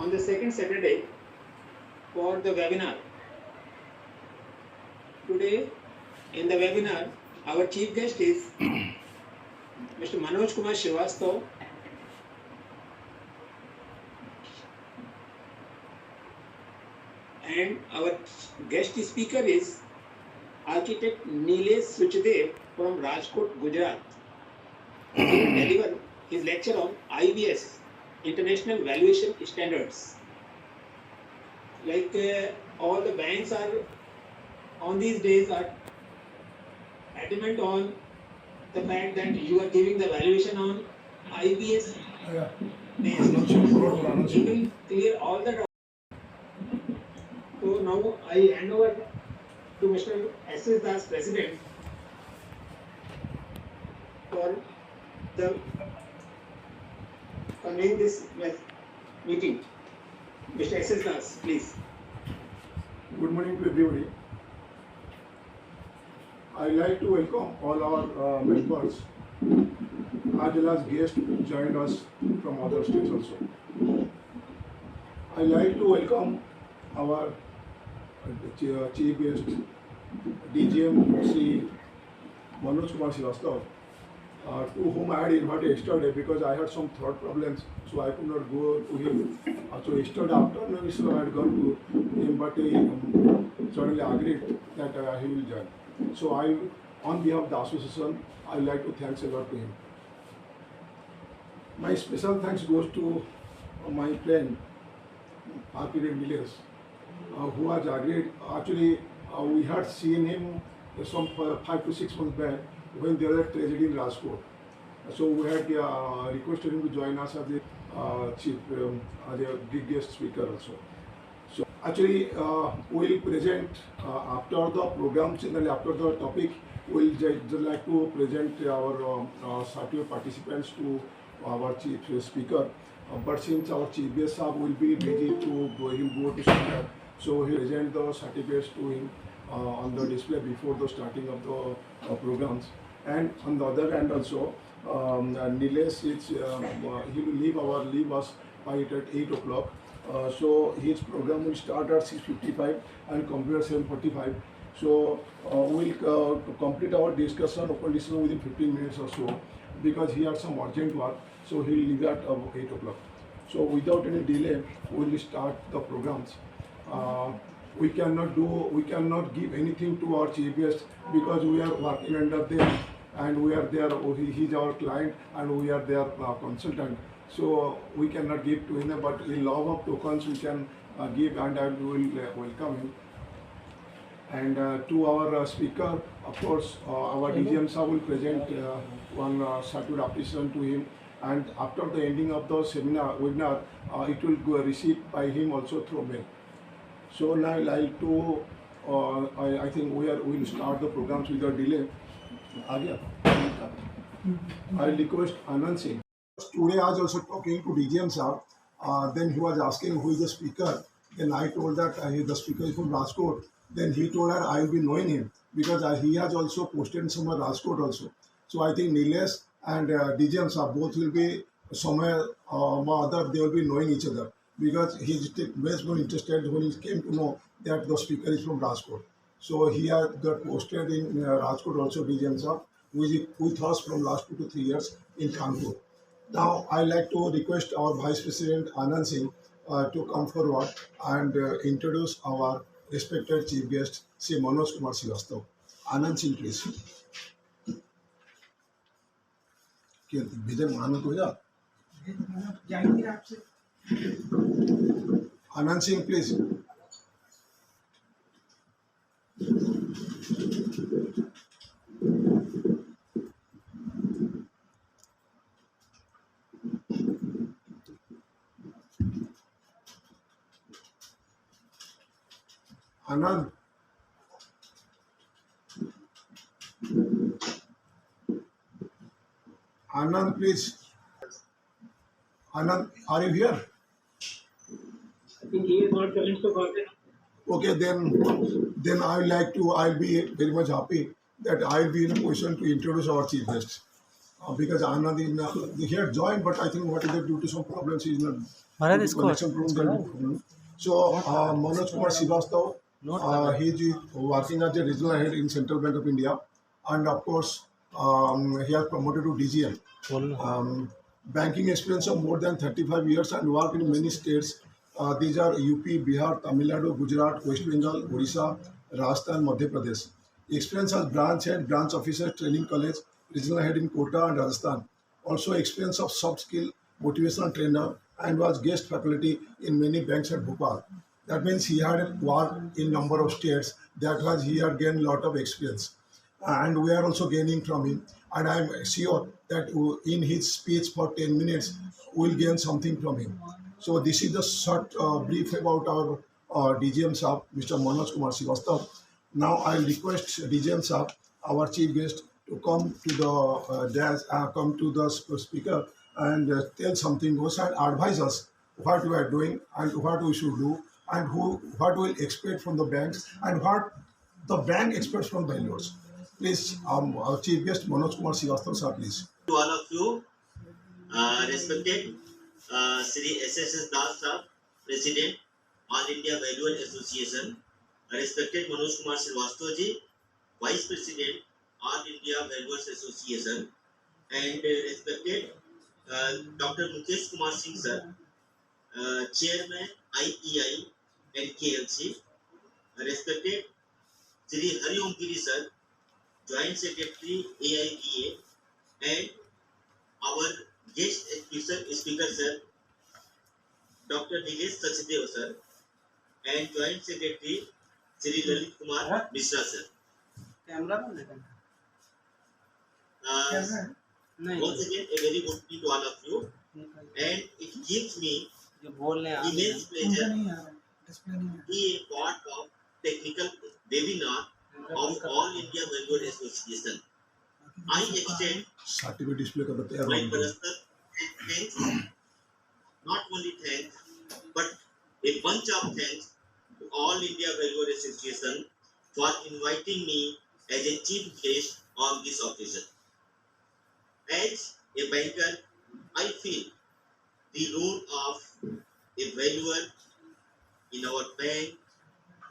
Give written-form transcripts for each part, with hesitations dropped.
on the second Saturday for the webinar. Today in the webinar, our chief guest is Mr. Manoj Kumar Srivastava, and our guest speaker is architect Nilesh Suchdev from Rajkot, Gujarat. He will deliver his lecture on IVS, International Valuation Standards. Like all the banks are on these days are adamant on the fact that you are giving the valuation on IVS based. He will clear all the doubts. So now I hand over to Mr. S.S. Das, President, for the convening this meeting. Mr. S.S. Das, please. Good morning to everybody. I'd like to welcome all our members as well as guests who joined us from other states also. I'd like to welcome our chief guest, DGM Sri Manoj Kumar Srivastava, to whom I had invited yesterday because I had some throat problems, so I could not go to him. So yesterday afternoon, I had gone to him, but he suddenly agreed that he will join. So on behalf of the association, I would like to thank a lot to him. My special thanks goes to my friend, architect Nilesh, who has agreed. Actually, we had seen him some 5 to 6 months back when there was a tragedy in Rajkot. So we had requested him to join us as a chief, as a big guest speaker also. So actually, we will present after the program, generally after the topic, we will just like to present our certificate participants to our chief speaker. But since our chief guest will be busy to go to somewhere, so he present the certificates to him on the display before the starting of the programs. And on the other hand also, Nilesh he will leave us by at 8 o'clock. So his program will start at 6:55 and complete at 7:45. So we will complete our discussion, open discussion within 15 minutes or so, because he had some urgent work. So he will leave at 8 o'clock. So without any delay, we will start the programs. We cannot give anything to our chief guest because we are working under them and we are there. He is our client and we are their consultant. So we cannot give to him, but in love of tokens we can give, and I will welcome him. And to our speaker, of course, our DGM sir will present one certificate application to him, and after the ending of the webinar, it will go received by him also through mail. So now I like to, I think we will start the programs without delay. I request Anand Singh. Today I was also talking to DGM sir. Then he was asking who is the speaker. Then I told that the speaker is from Rajkot. Then he told her I will be knowing him because he has also posted somewhere Rajkot also. So I think Nilesh and DGM sir both will be somewhere or other, they will be knowing each other because he is much more interested when he came to know that the speaker is from Rajkot. So he has got posted in Rajkot also, DGM sir, who is with us from last 2 to 3 years in Kanpur. Now, I like to request our Vice President Anand Singh to come forward and introduce our respected chief guest, Sri Manoj Kumar Srivastava. Anand Singh, please. Anand Singh, please. Anand. Anand, please. Anand, are you here? I think he is not coming so far. Okay, then I'll be very much happy that I'll be in a position to introduce our chief guest. because Anand he had joined, but I think what is it, due to some problems, he's not Maharaj, due to इसको connection problem. So Manoj Kumar Srivastav, he is working as a regional head in Central Bank of India, and of course he has promoted to DGM. बोलना Banking experience of more than 35 years and worked in many states. These are UP, Bihar, Tamil Nadu, Gujarat, West Bengal, Odisha, Rajasthan, Madhya Pradesh. Experience as branch head, branch officer, training college, regional head in Kota and Rajasthan. Also experience of soft skill, motivational trainer, and was guest faculty in many banks at Bhopal. That means he had worked in number of states. That was he had gained a lot of experience, and we are also gaining from him. And I'm sure that in his speech for 10 minutes, we'll gain something from him. So this is the short brief about our DGM Saab, Mr. Manoj Kumar Srivastav. Now I'll request DGM Saab, our chief guest, to come to the come to the speaker and tell something, goes and advise us what we are doing and what we should do and what we'll expect from the banks and what the bank expects from valuers. Please, our chief guest Manoj Kumar Srivastav, sir, please. To all of you, respected Sri SSS Das Sir, President, All India Valuer Association, respected Manoj Kumar Srivastav ji, Vice President, All India Valuers Association, and respected Dr. Mukesh Kumar Singh Sir, Chairman IEI and KLC, respected Sri Hari Om Giri Sir, Joint Secretary AIDA, and our guest speaker sir, Dr. Nilesh Sachdev sir, and Joint Secretary Sri Lalit Kumar Mishra sir. Once again, a very good evening to all of you, and it gives me immense pleasure to be a part of technical webinar of All India Valuer Association. I extend certificate display कर देते my हैं personal thanks, not only thanks, but a bunch of thanks to All India Valuer Association for inviting me as a chief guest on this occasion. As a banker, I feel the role of a valuer in our bank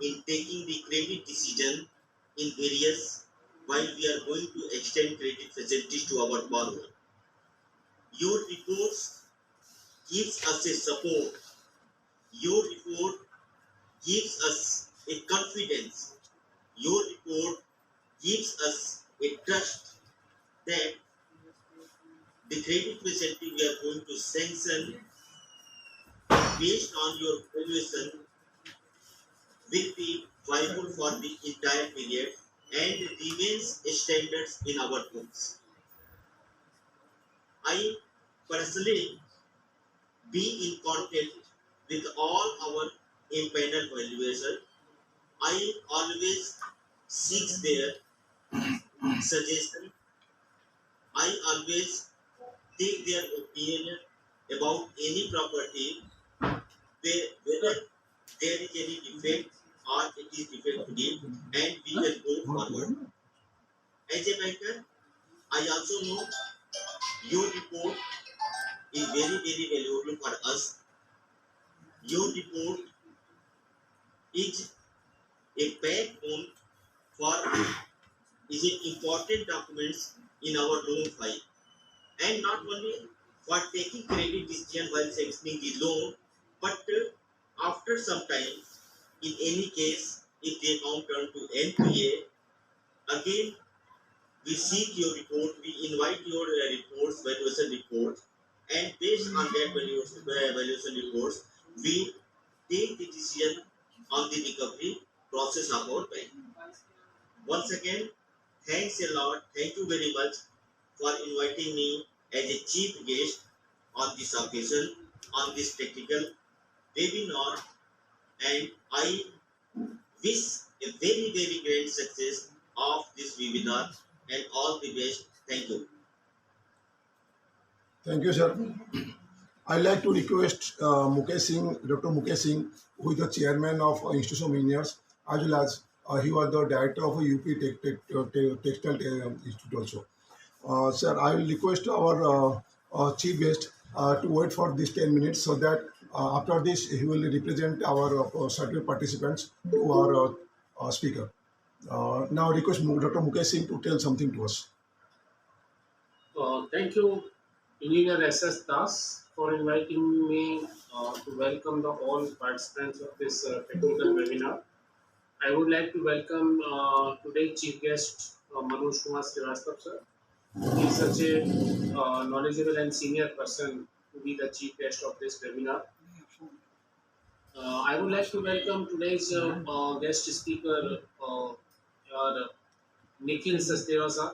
in taking the credit decision in various while we are going to extend credit facilities to our borrower. Your reports gives us a support. Your report gives us a confidence. Your report gives us a trust that the credit facility we are going to sanction based on your valuation will be viable for the entire period and remains standards in our books. I personally be in contact with all our impaneled valuation. I always seek their suggestion. I always take their opinion about any property, whether there is any defect or it is defect free, and we can go forward. As a banker, I also know your report is very, very valuable for us. Your report is a backbone for is an important documents in our loan file, and not only for taking credit decision while sanctioning the loan, but after some time, in any case, if the account turn to NPA, again we seek your report, we invite your reports, valuation reports, and based on that valuation reports, we take the decision on the recovery process of our bank. Once again, thanks a lot. Thank you very much for inviting me as a chief guest on this occasion, on this technical webinar, and I wish a very, very great success of this webinar and all the best. Thank you. Thank you, sir. I'd like to request Mukesh Singh, Dr. Mukesh Singh, who is the chairman of Institute of Engineers, as well as he was the director of UP Textile Institute also. Sir, I will request our chief guest to wait for these 10 minutes so that after this he will represent our certain participants to our speaker. Now request Dr. Mukesh Singh to tell something to us. Thank you, Engineer S.S. Das, for inviting me to welcome the all participants of this technical webinar. I would like to welcome today's chief guest, Manoj Kumar Srivastava, sir. He is such a knowledgeable and senior person to be the chief guest of this webinar. I would like to welcome today's guest speaker, Nikhil Sachdeva, sir.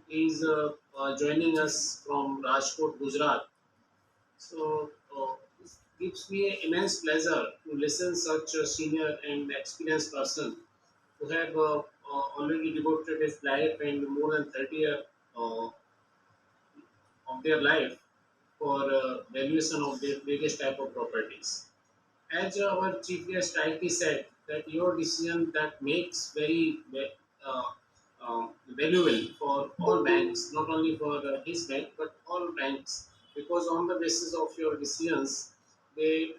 He is joining us from Rajkot, Gujarat. So it gives me an immense pleasure to listen such a senior and experienced person who have already devoted his life and more than 30 years uh, of their life for valuation of their various type of properties. As our chief guest rightly said, that your decision that makes very valuable for all banks, not only for his bank but all banks, because on the basis of your decisions, they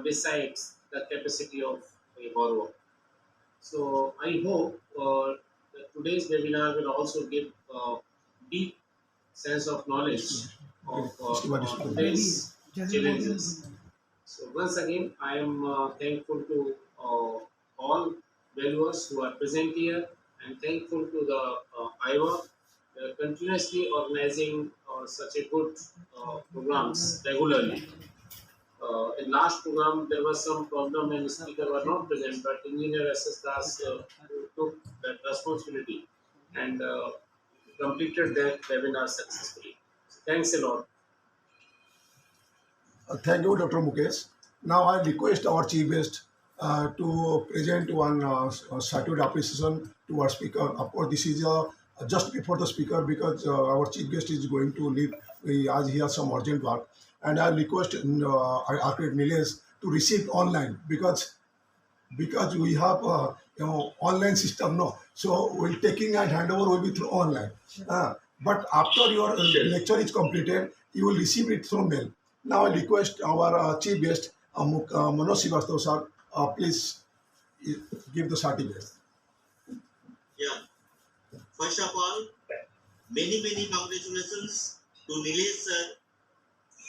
decides the capacity of a borrower. So I hope that today's webinar will also give deep sense of knowledge of today's challenges. So once again, I am thankful to all valuers who are present here, and thankful to the IWA continuously organizing such a good programs regularly. In last program, there was some problem and speaker were not present, but Engineer S.S. Das took that responsibility and completed that webinar successfully. So thanks a lot. Thank you, Dr. Mukesh. Now I request our chief guest to present one statutory appreciation to our speaker. Of course, this is just before the speaker because our chief guest is going to leave as he has some urgent work. And I request Architect Nilesh to receive online because we have online system no, so we'll taking and handover will be through online. But after your lecture is completed, you will receive it through mail. Now I request our chief guest Manoj Srivastava sir, please give the certificate. Yeah. First of all, many congratulations to Nilesh sir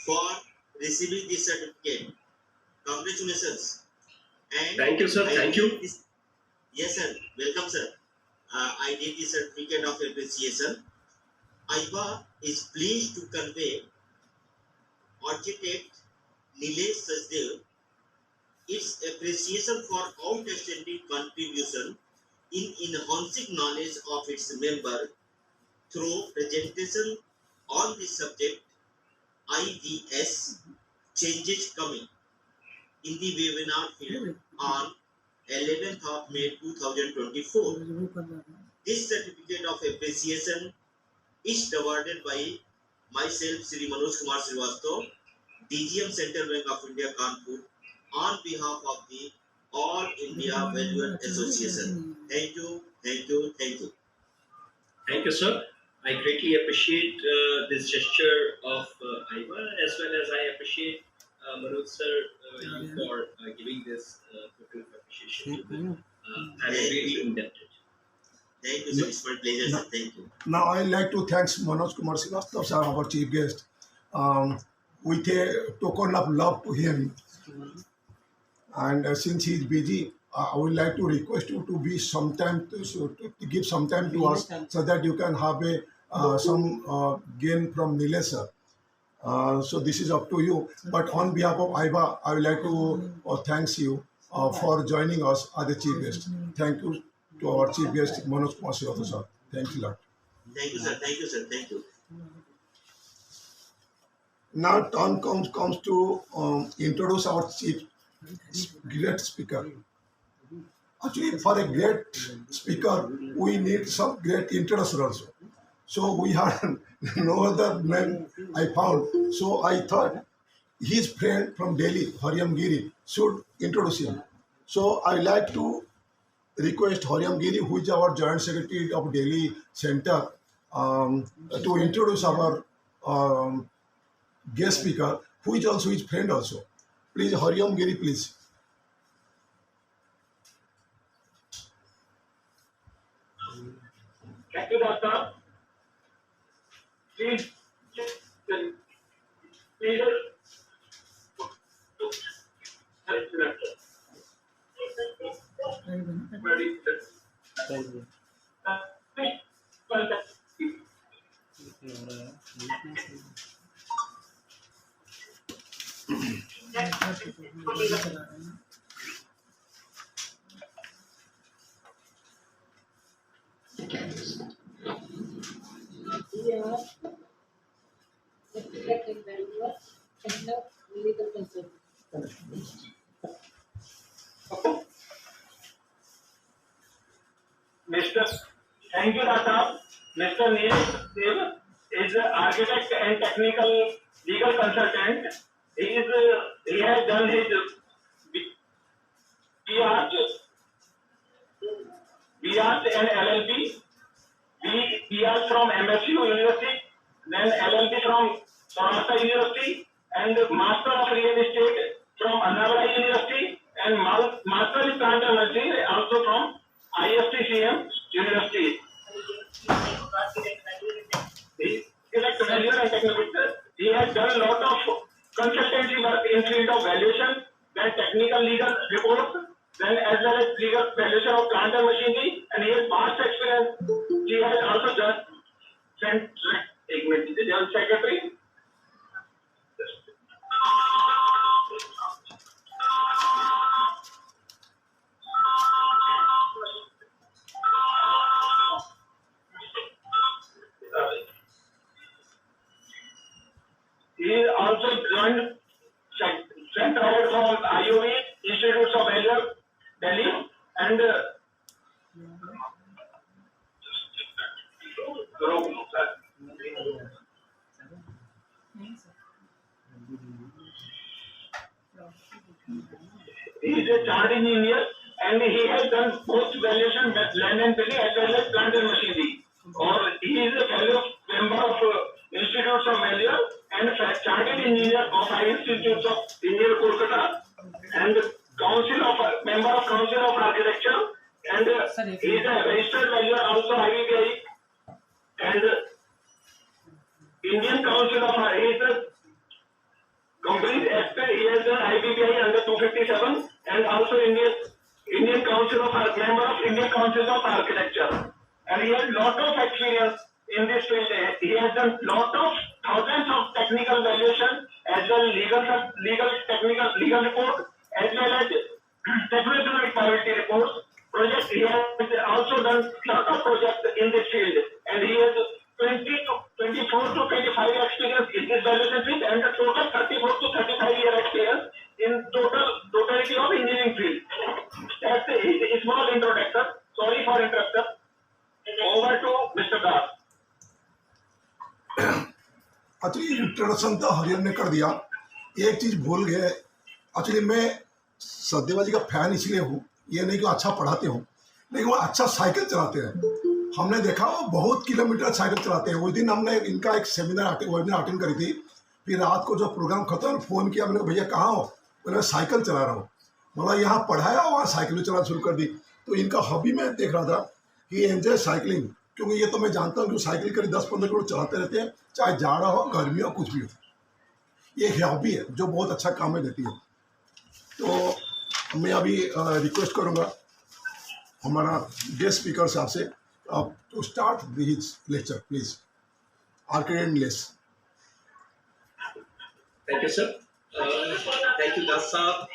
for receiving this certificate. Congratulations. And Thank you, sir. Thank you. Yes, sir. Welcome, sir. I did the certificate of appreciation. IBA is pleased to convey Architect Nilesh Sachdev its appreciation for outstanding contribution in enhancing knowledge of its member through presentation on the subject IVS changes coming in the webinar field on 11th of May 2024. This certificate of appreciation is awarded by myself, Sri Manoj Kumar Srivastava, DGM Central Bank of India, Kanpur, on behalf of the All India Valuer Association. Thank you, thank you, thank you. Thank you, sir. I greatly appreciate this gesture of IVA, as well as I appreciate Manoj sir you for giving this total appreciation to me. I'm really indebted. Thank you, sir. It's my pleasure, sir. Thank you. Now I like to thank Manoj Kumar Srivastava sir, our chief guest, with a token of love to him. And since he is busy, I would like to request you to be sometime to give some time to us so that you can have a some gain from Nilesh sir. So this is up to you. But on behalf of IVA, I would like to thanks you for joining us as the chief guest. Thank you to our chief guest Manoj Kumar Srivastava sir. Thank you a lot. Thank you, sir. Thank you, sir. Thank you. Now turn comes to introduce our chief great speaker. Actually, for a great speaker, we need some great introduction also. So we had no other man I found. So I thought his friend from Delhi, Hariam Giri, should introduce him. So I like to request Hariam Giri, who is our joint secretary of Delhi Center, to introduce our guest speaker, who is also his friend also. Please, Hariom Giri, please. Thank you, Doctor. Please, please, Mr. Thank you, Doctor. Mr. Neil Dev is an architect and technical legal consultant. He has done his BArt, BArt and LLB. BArt from MSU University, then LLB from Sonata University, and Master of Real Estate from Annavai University, and Master in Plant Energy also from ISTCM University. He is a valuer and technical. He has done a lot of consultancy work in field of valuation, then technical legal reports, then as well as legal valuation of plant and machinery, and he has vast experience. He has also done the General Secretary. He also joined Center Award from IOV, Institutes of Value, Delhi, and he is a chartered engineer, and he has done post valuation with land and building as well as plant and machinery. Or he is a fellow member of Institutes of Value and chartered engineer of High Institutes of Engineer Kolkata, and member of Council of Architecture, and he is a registered valuer also IBPI, and Indian Council of he is a complete expert. He has done IBPI under 257, and also Indian Council of member of Indian Council of Architecture, and he has lot of experience in this field. He has done lot of thousands of technical valuation as well legal report as well as technological quality reports. Project he has also done lot of projects in this field, and he has 24 to 25 experience in this valuation field, and a total 34 to 35 year experience in totality of engineering field. That's a small introduction. Sorry for interruption. Over to Mr. Das. Actually introduction तो हरियम ने कर दिया. एक चीज भूल गए. Actually मैं सत्यदेवा जी का फैन इसलिए हूँ, ये नहीं कि अच्छा पढ़ाते हूँ, लेकिन वो अच्छा साइकिल चलाते हैं. हमने देखा वो बहुत किलोमीटर साइकिल चलाते हैं. उस दिन हमने इनका एक वेबिनार अटेंड करी थी. फिर रात को जो प्रोग्राम खत्म फ़ोन किया, मैंने भैया कहाँ हो? मैंने साइकिल चला रहा हूँ. मतलब यहाँ पढ़ाया, वहाँ साइकिल चलाना शुरू कर दी. तो इनका हॉबी मैं देख रहा था कि एंजॉय साइकिलिंग, क्योंकि ये तो मैं जानता हूँ कि साइकिल करीब 10-15 किलोमीटर चलाते रहते हैं, चाहे जाड़ा हो, गर्मी हो, कुछ भी हो. ये हॉबी है जो बहुत अच्छा काम में देती है. तो मैं अभी रिक्वेस्ट करूँगा हमारा गेस्ट स्पीकर साहब से to start his lecture, please. Arcadian Nilesh. Thank you, sir. Thank you, Das Saab.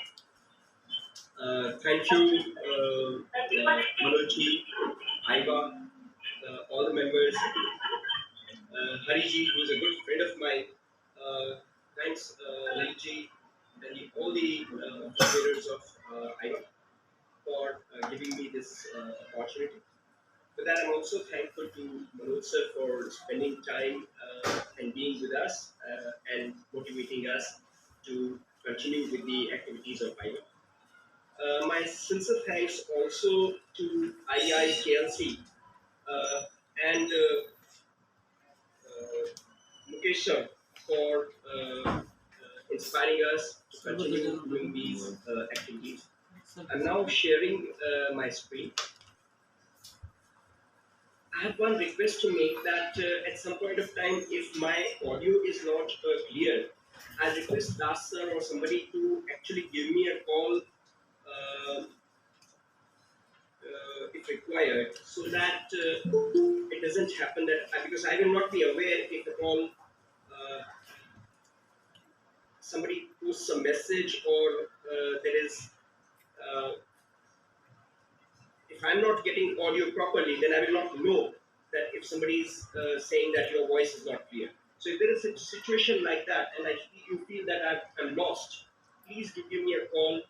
Thank you, Manojji, Aiba, all the members, Hariji, who is a good friend of mine. Thanks, Lalitji, and all the operators of Aiba for giving me this opportunity. With that, I'm also thankful to Manoj sir for spending time and being with us and motivating us to continue with the activities of IIA. My sincere thanks also to IIKLC and Mukesh sir for inspiring us to continue doing these activities. I'm now sharing my screen. I have one request to make that at some point of time, if my audio is not clear, I request Das sir or somebody to actually give me a call if required, so that it doesn't happen that because I will not be aware if at all somebody posts a message or there is uh, if I'm not getting audio properly, then I will not know that if somebody is saying that your voice is not clear. So if there is a situation like that and you feel that I'm lost, please do give me a call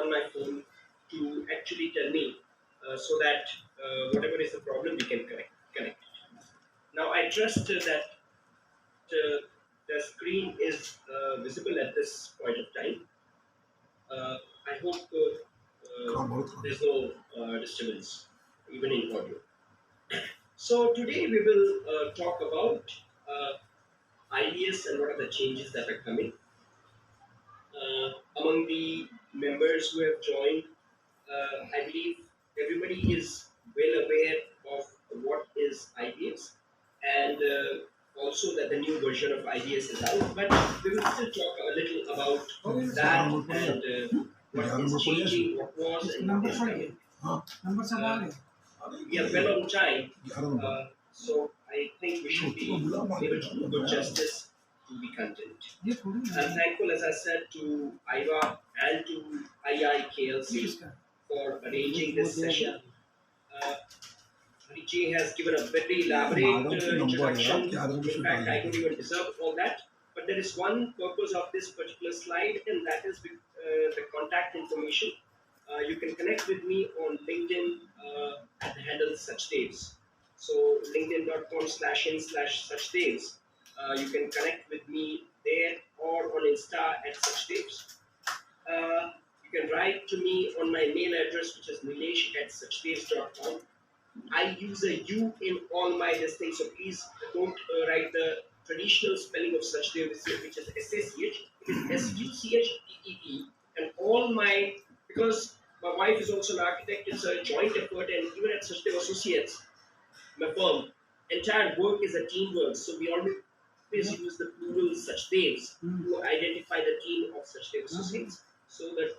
on my phone to actually tell me so that whatever is the problem we can connect. Now I trust that the screen is visible at this point of time. I hope there's no disturbance, even in audio. So today we will talk about IDS and what are the changes that are coming. Among the members who have joined, I believe everybody is well aware of what is IDS and also that the new version of IDS is out. But we will still talk a little about that and what is changing, what was, and what is coming. We are well on time, so I think we should be able to do good justice to the content. I'm thankful, as I said, to IVA and to IIKLC for arranging this session. Harichi has given a very elaborate introduction. In fact, I don't even deserve all that. But there is one purpose of this particular slide, and that is with, the contact information. You can connect with me on LinkedIn at the handle suchdaves. So linkedin.com/in/suchdaves. You can connect with me there or on Insta at suchdaves. You can write to me on my mail address, which is nilesh@suchdaves.com. I use a U in all my listings, so please don't write the traditional spelling of Suchdev, which is SSH. It is SUCHDEV. And all my, because my wife is also an architect, it's a joint effort, and even at Suchdev Associates, my firm, entire work is a teamwork. So we always use the plural Suchdevs to identify the team of Suchdev Associates. So the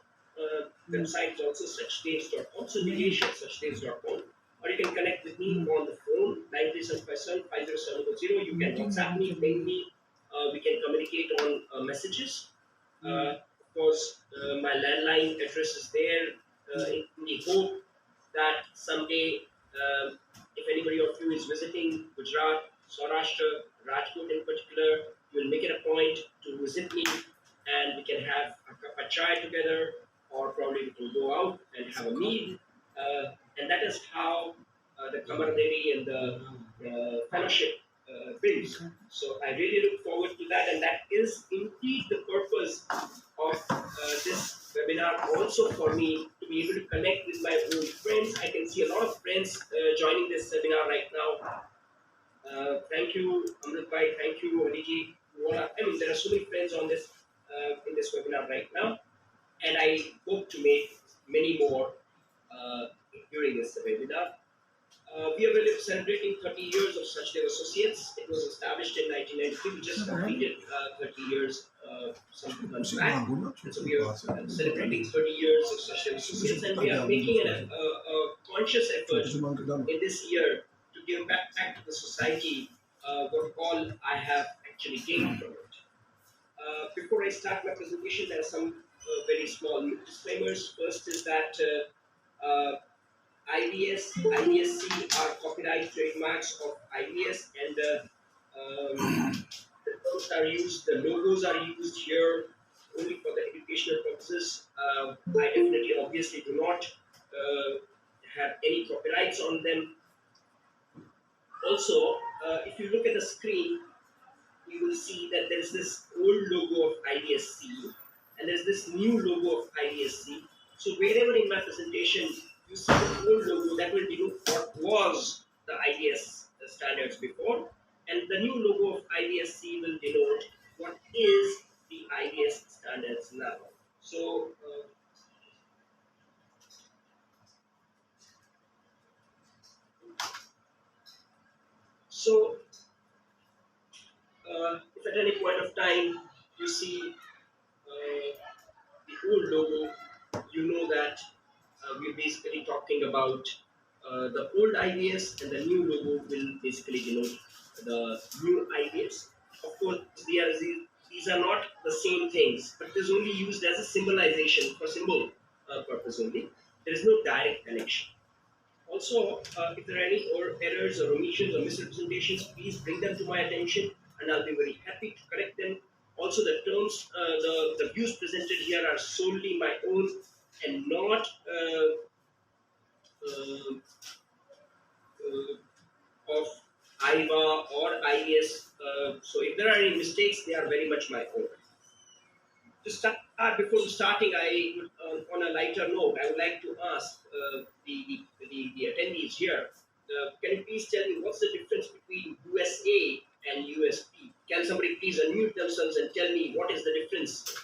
website is also suchdevs.com, so Nilesh at suchdevs.com. Or you can connect with me on the phone, 93757-50700. You can WhatsApp me, ping me. We can communicate on messages. Of course, my landline address is there. In the hope that someday, if anybody of you is visiting Gujarat, Saurashtra, Rajkot in particular, you will make it a point to visit me and we can have a cup of chai together, or probably we can go out and have a meal. And that is how the camaraderie and the fellowship builds. So I really look forward to that, and that is indeed the purpose of this webinar also for me to be able to connect with my old friends. I can see a lot of friends joining this webinar right now. Thank you, Amrit Bhai. Thank you, Hariji. I mean, there are so many friends on this in this webinar right now, and I hope to make many more during this webinar. We are celebrating 30 years of Suchdev Associates. It was established in 1993. We just completed 30 years some months back. And so we are celebrating 30 years of Suchdev Associates, and we are making a conscious effort in this year to give back to the society what all I have actually gained from it. Before I start my presentation, there are some very small disclaimers. First is that IDS, IDSC are copyright trademarks of IDS, and the terms are used, the logos are used here only for the educational purposes. I definitely, obviously, do not have any copyrights on them. Also, if you look at the screen, you will see that there's this old logo of IDSC and there's this new logo of IDSC. So wherever in my presentation you see the old logo, that will denote what was the IDS standards before, and the new logo of IBSC will denote what is the IBS standards now. So, so if at any point of time you see the old logo, you know that we're basically talking about the old IBS, and the new logo will basically denote the new IBS. Of course, these are not the same things, but it is only used as a symbolization for symbol purpose only. There is no direct connection. Also, if there are any errors or omissions or misrepresentations, please bring them to my attention, and I'll be very happy to correct them. Also, the terms, the views presented here are solely my own and not uh, of IVA or IES. So, if there are any mistakes, they are very much my own. To start, before starting, I would, on a lighter note, I would like to ask the attendees here. Can you please tell me what's the difference between USA and USP? Can somebody please unmute themselves and tell me what is the difference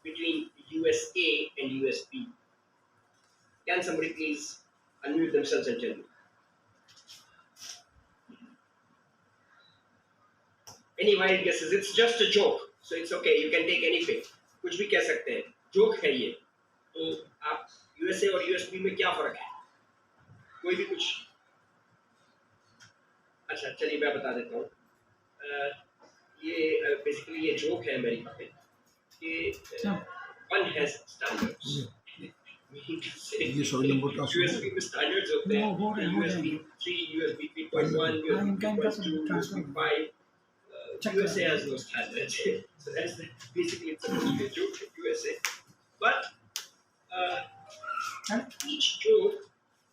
between USA and USP? Can somebody please unmute themselves and tell me? Any wild guesses? It's just a joke, so it's okay. You can take anything. कुछ भी कह सकते हैं. Joke है ये. तो आप USA और USP में क्या फर्क है? कोई भी कुछ. अच्छा, चलिए मैं बता देता हूँ. ये बेसिकली ये जोक है अमेरिका पे कि one has standards. ये सॉरी नंबर का USB में standards होते हैं. USB 3, USB 3.1, USB 3.2, USB 5. USA has no standards. So that's basically it's supposed to be a joke in USA. But each joke,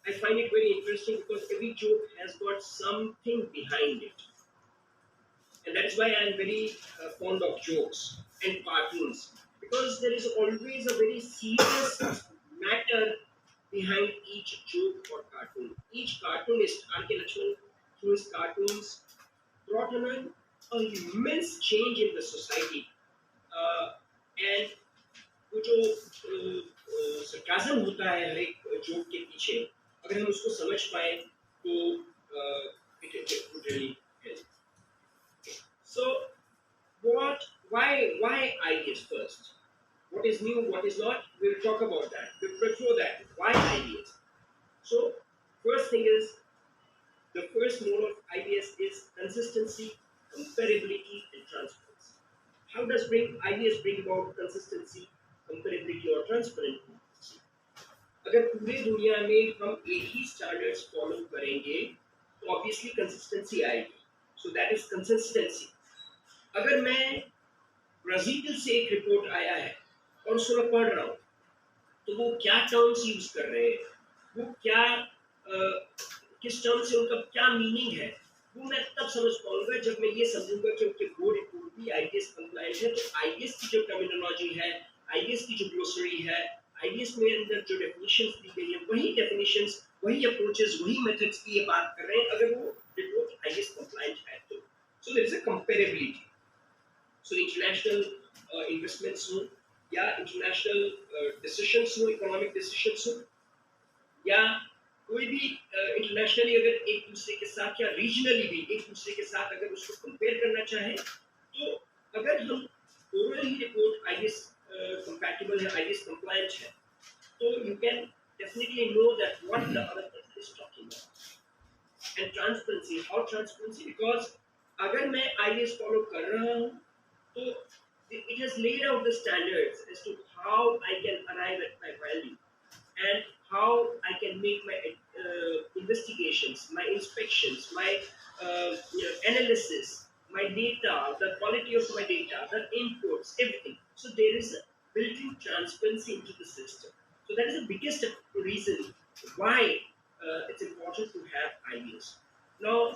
I find it very interesting because every joke has got something behind it. And that is why I am very fond of jokes and cartoons. Because there is always a very serious matter behind each joke or cartoon. Each cartoonist, R.K. Lakshman, through his cartoons, brought on an immense change in the society. And वो जो sarcasm होता है हर एक joke के पीछे, अगर हम उसको समझ पाए तो it would really help. So why ideas first? What is new, what is not? We'll talk about that. Before that, why ideas? So first thing is, the first mode of IBS is consistency, comparability, and transparency. How does IBS bring about consistency, comparability, or transparency? अगर पूरे दुनिया में हम एक ही standards follow करेंगे तो obviously consistency आएगी. So that is consistency. अगर मैं ब्राजील से एक रिपोर्ट आया है और उसको मैं पढ़ रहा हूँ तो वो क्या टर्म्स यूज कर रहे हैं, वो क्या किस टर्म से उनका क्या मीनिंग है, वो मैं तब समझ पाऊंगा जब मैं ये समझूंगा कि उनके वो रिपोर्ट भी आईबीएस कंप्लायंट है. तो आईबीएस की जो टर्मिनोलॉजी है, आईबीएस की जो ग्लोसरी है, आईबीएस में अंदर जो डेफिनेशंस दी गई है, वही डेफिनेशंस, वही अप्रोचेस, वही मेथड्स की ये बात कर रहे हैं अगर वो रिपोर्ट आईबीएस कंप्लायंट है तो. So there is a comparability. So international investments हो या इंटरनेशनल डिसीजंस हो, इकोनॉमिक डिसीजंस हो, या कोई भी इंटरनेशनली अगर एक दूसरे के साथ या रीजनली भी एक दूसरे के साथ अगर उसको कंपेयर करना चाहे तो अगर हम ओवरऑल ही रिपोर्ट आईबीएस compatible है, IBS compliant है, तो you can definitely know that what the other person is talking about. And transparency, how transparency? Because अगर मैं IBS follow कर रहा हूँ तो it has laid out the standards as to how I can arrive at my value and how I can make my investigations, my inspections, my analysis, my data, the quality of my data, the inputs, everything. So there is a built-in transparency into the system. So that is the biggest reason why it's important to have IBS. Now,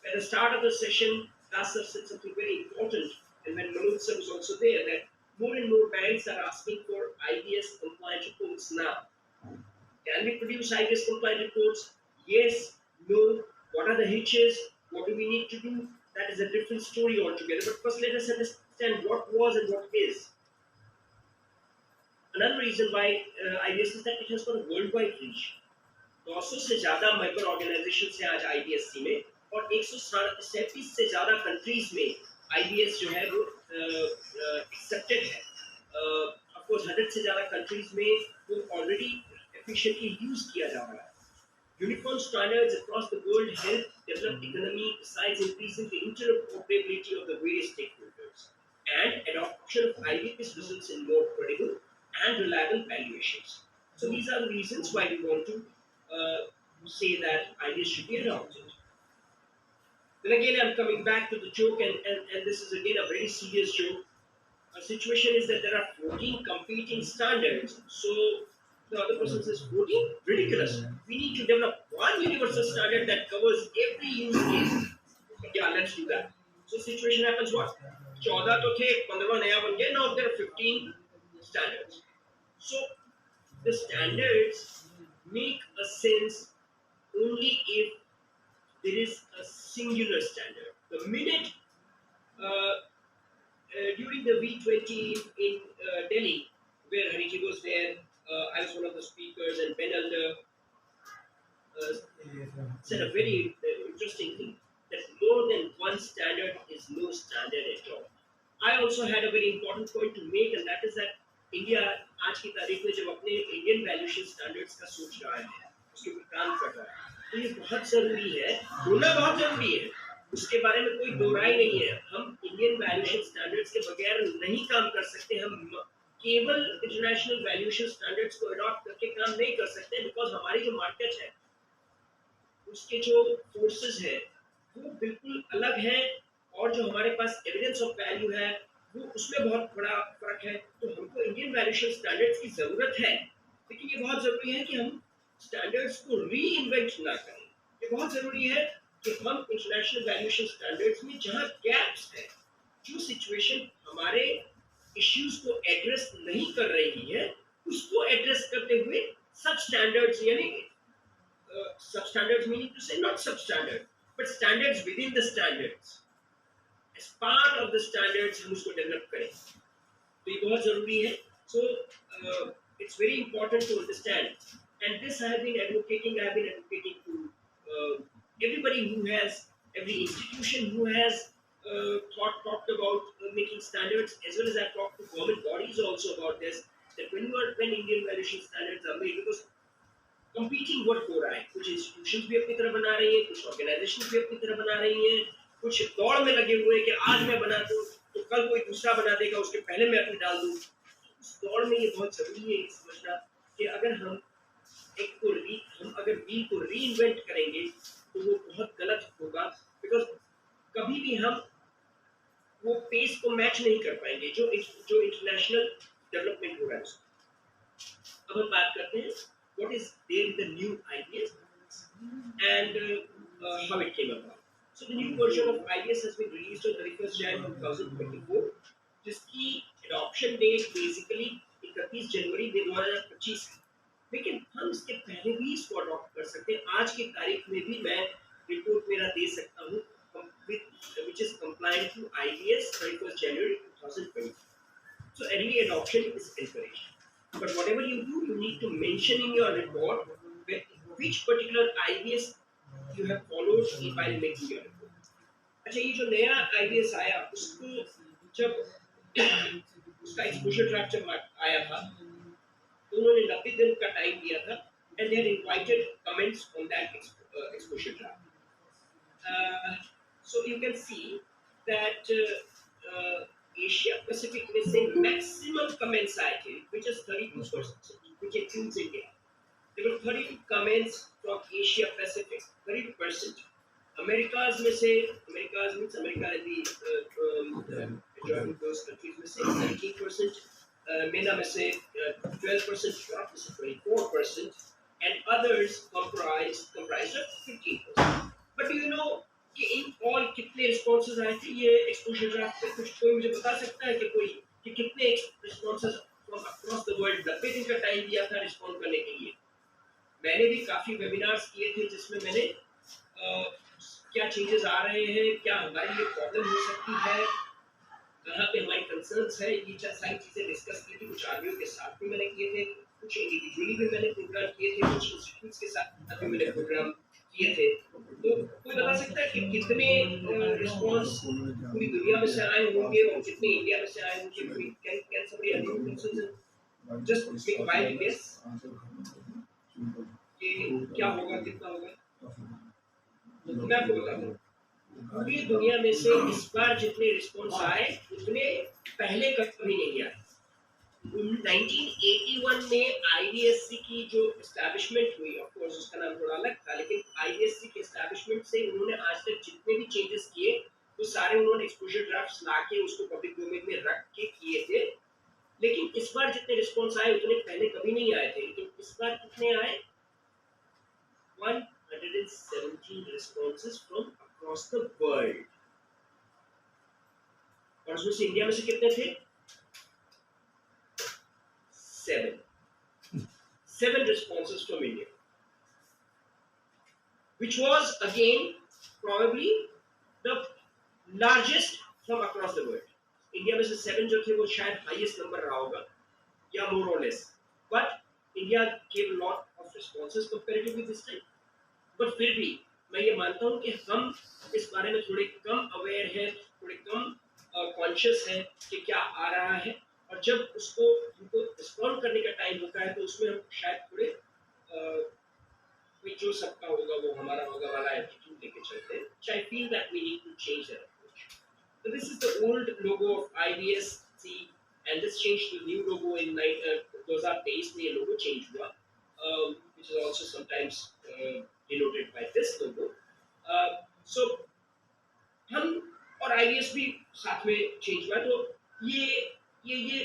at the start of the session, Dasar said something very important, and when Manoj sir was also there, that more and more banks are asking for IBS compliant reports now. Can we produce IBS compliant reports? Yes, no. What are the hitches? What do we need to do? that is a different story altogether. But first, let us understand what was and what is. Another reason why IBS is that it has got a worldwide reach. 900 से ज़्यादा member organisation है आज IBSC में, और 137 से ज़्यादा countries में IBS जो है वो एक्सेप्टेड है. ऑफ कोर्स 100 से ज़्यादा कंट्रीज में वो ऑलरेडी एफिशिएंटली यूज किया जा रहा है. Uniform standards across the world help develop economy besides increasing the interoperability of the various stakeholders. And adoption of IBS results in more credible and reliable valuations. So these are the reasons why we want to say that IBS should be adopted. Then again, I'm coming back to the joke, and this is again a very serious joke. A situation is that there are 14 competing standards. So the other person says 14? Ridiculous. We need to develop one universal standard that covers every use case. Yeah, let's do that. So situation happens what? 14 to the 15 naya ban gaye. Now there are 15 standards. So the standards make a sense only if there is a singular standard. The minute during the V20 in Delhi, where Hariji was there, I was one of the speakers, and Ben Elder said a very interesting thing, that more than one standard is no standard at all. I also had a very important point to make, and that is that India आज की तारीख में जब अपने Indian valuation standards का सोच रहा है, उसके ऊपर काम कर रहा है, तो ये बहुत जरूरी है, होना बहुत जरूरी है, उसके बारे में कोई दो राय नहीं है. हम इंडियन वैल्यूएशन स्टैंडर्ड्स के बगैर नहीं काम कर सकते. हम केवल इंटरनेशनल वैल्यूएशन स्टैंडर्ड्स को अडॉप्ट करके काम नहीं कर सकते, बिकॉज हमारी जो मार्केट है उसके जो फोर्सेस है वो बिल्कुल अलग है, और जो हमारे पास एविडेंस ऑफ वैल्यू है वो उसमें बहुत बड़ा फर्क है. तो हमको इंडियन वैल्यूएशन स्टैंडर्ड्स की जरूरत है, लेकिन ये बहुत जरूरी है कि हम स्टैंडर्ड्स को री इन्वेंट ना करें. ये बहुत जरूरी है कि हम इंटरनेशनल वैल्यूएशन स्टैंडर्ड्स में जहां गैप्स है, जो सिचुएशन हमारे इश्यूज को एड्रेस नहीं कर रही है, उसको एड्रेस करते हुए सब स्टैंडर्ड्स, यानी sub standards meaning to say not sub standard but standards within the standards, as part of the standards हम उसको डेवलप करें. तो ये बहुत जरूरी है. So it's very important to understand, and this I have been advocating to everybody who has, every institution who has talked about making standards, as well as I've talked to government bodies also about this, that when Indian valuation standards are made, because competing what हो रहा है, कुछ institutions भी अपनी तरह बना रही हैं, कुछ organizations भी अपनी तरह बना रही हैं, कुछ दौड़ में लगे हुए हैं कि आज मैं बना दूं तो कल कोई दूसरा बना देगा, उसके पहले मैं अपनी डाल दूं. उस दौड़ में ये बहुत जरूरी है समझना कि अगर हम अगर व्हील को री इन्वेंट करेंगे तो वो बहुत गलत होगा, बिकॉज कभी भी हम वो पेस को मैच नहीं कर पाएंगे जो इंटरनेशनल डेवलपमेंट हो रहा है. अब हम बात करते हैं what is there in the new IBS and how it came about. So the new version of IBS has been released on 31 January 2024, जिसकी एडॉप्शन डेट बेसिकली 31 जनवरी 2025 है. लेकिन हम इसके पहले भी इसको अडॉप्ट कर सकते हैं. आज की तारीख में भी मैं रिपोर्ट मेरा दे सकता हूँ which is compliant to IBS 31st January 2020. So early adoption is encouraged. But whatever you do, you need to mention in your report which particular IBS you have followed while making your report. अच्छा, ये जो नया IBS आया उसको जब उसका exposure draft जब आया था तो उन्होंने 90 दिन का टाइम दिया था, and they had invited comments on that exposure draft. So you can see that Asia Pacific में से maximum comments आए थे, which is 32%, which includes India. There were 32 comments from Asia Pacific, 32%. Americas में से, Americas means America and the majority of those countries में से 17%. MENA में से 12%, Europe में से 24%, and others comprised of 15%. But do you know कि in all कितने responses आए थे ये exposure draft पे? कुछ कोई मुझे बता सकता है कि कितने responses from across the world? 90 दिन का टाइम दिया था रिस्पॉन्ड करने के लिए. मैंने भी काफी वेबिनार्स किए थे जिसमें मैंने क्या चेंजेस आ रहे हैं, क्या हमारे लिए प्रॉब्लम हो सकती है, कहाँ पे हमारी कंसर्न्स है, ये सारी चीजें डिस्कस की थी। कुछ आर्मियों के साथ भी मैंने किए थे, कुछ इंडिविजुअली भी मैंने प्रोग्राम किए थे, कुछ इंस्टीट्यूट्स के साथ भी मैंने प्रोग्राम किए थे। तो कोई बता सकता है कि कितने रिस्पॉन्स पूरी दुनिया में से आए होंगे और कितने इंडिया में से आए होंगे? कोई can somebody unknown just make wild guess कि क्या होगा, कितना होगा? तो मैं आपको बताता हूँ, पूरी दुनिया में से इस बार जितने रिस्पॉन्स आए उतने पहले कभी नहीं आए। 1981 में आईवीएससी की जो एस्टैब्लिशमेंट हुई, ऑफ कोर्स उसका नाम थोड़ा अलग था, लेकिन आईवीएससी के एस्टैब्लिशमेंट से उन्होंने आज तक जितने भी चेंजेस किए वो सारे उन्होंने एक्सपोजर ड्राफ्ट्स लाके उसको पब्लिक डोमेन में रख के किए थे। लेकिन इस बार जितने रिस्पॉन्स आए उतने पहले कभी नहीं आए थे। लेकिन इस बार कितने आए? 117 responses from across the world। और उसमें से इंडिया में से कितने थे? 7 responses from India, which was again probably the largest from across the world। India में से 7 जो थे वो शायद हाईएस्ट नंबर रहा होगा या मोर और less, but India gave a lot of responses comparatively this time। But फिर भी मैं ये मानता हूँ कि हम इस बारे में थोड़े कम अवेयर हैं, थोड़े कम कॉन्शियस हैं कि क्या आ रहा है, और जब उसको हमको रिस्पॉन्ड करने का टाइम होता है तो उसमें हम शायद थोड़े जो सबका होगा वो हमारा होगा वाला एटीट्यूड लेके चलते हैं। So I feel that we need to change that approach. So this is the old logo of IBSC and this changed to new logo in 2023 में ये logo change हुआ, which is also sometimes denoted by this logo। So हम और IBS भी साथ में change हुआ, तो ये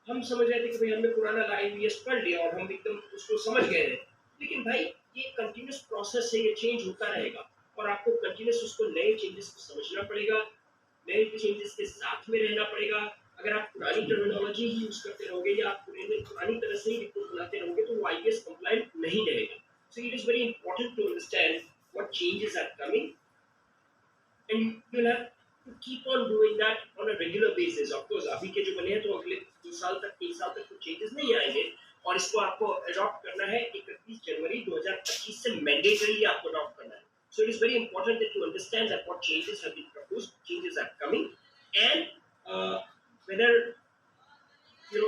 हम समझ रहे थे कि भाई हमने पुराना IBS पढ़ लिया और हम एकदम उसको समझ गए हैं, लेकिन भाई ये कंटिन्यूस प्रोसेस है, ये चेंज होता रहेगा और आपको कंटिन्यूस उसको नए चेंजेस को समझना पड़ेगा, नए चेंजेस के साथ में रहना पड़ेगा। अगर आप पुरानी टर्मिनोलॉजी ही यूज करते रहोगे या आप पुरानी तरह से ही रिपोर्ट बनाते रहोगे तो वो IBS कंप्लायंट नहीं रहेगा। So it is very important to understand what changes are coming and you will have to keep on doing that on a regular basis। Of course अभी के जो बने हैं तो अगले 2 साल तक 3 साल तक तो चेंजेस नहीं आएंगे और इसको आपको अडॉप्ट करना है 31 जनवरी 2025 से मैंडेटरी आपको अडॉप्ट करना है। So it is very important that you understand that what changes have been proposed, changes are coming, and whether you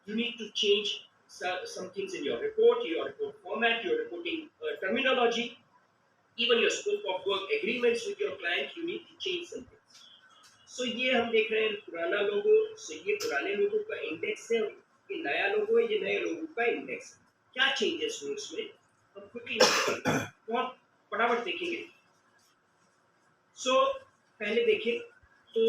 need to change some things in your report format, your reporting terminology, even your scope of work agreements with your client, you need to change something। So ये हम देख रहे हैं पुराना लोगो, so ये पुराने लोगो का index है, ये नया लोगो है, ये नए लोगो का इंडेक्स है। क्या चेंजेस हुए उसमें हम क्विकली बहुत फटाफट देखेंगे। So पहले देखें तो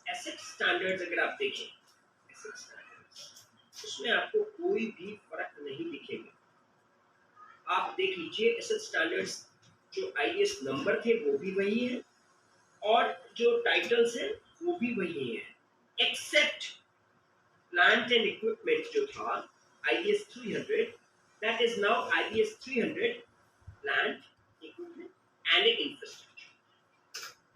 एसेट स्टैंडर्ड्स, अगर आप देखें एसेट स्टैंडर्ड्स उसमें आपको कोई भी फर्क नहीं दिखेगा। आप देख लीजिए एसेट स्टैंडर्ड्स जो आईएएस नंबर थे वो भी वही है और जो टाइटल्स हैं वो भी वही है, एक्सेप्ट प्लांट एंड इक्विपमेंट जो था IAS 300, that is now IAS 300 plant equipment and infrastructure.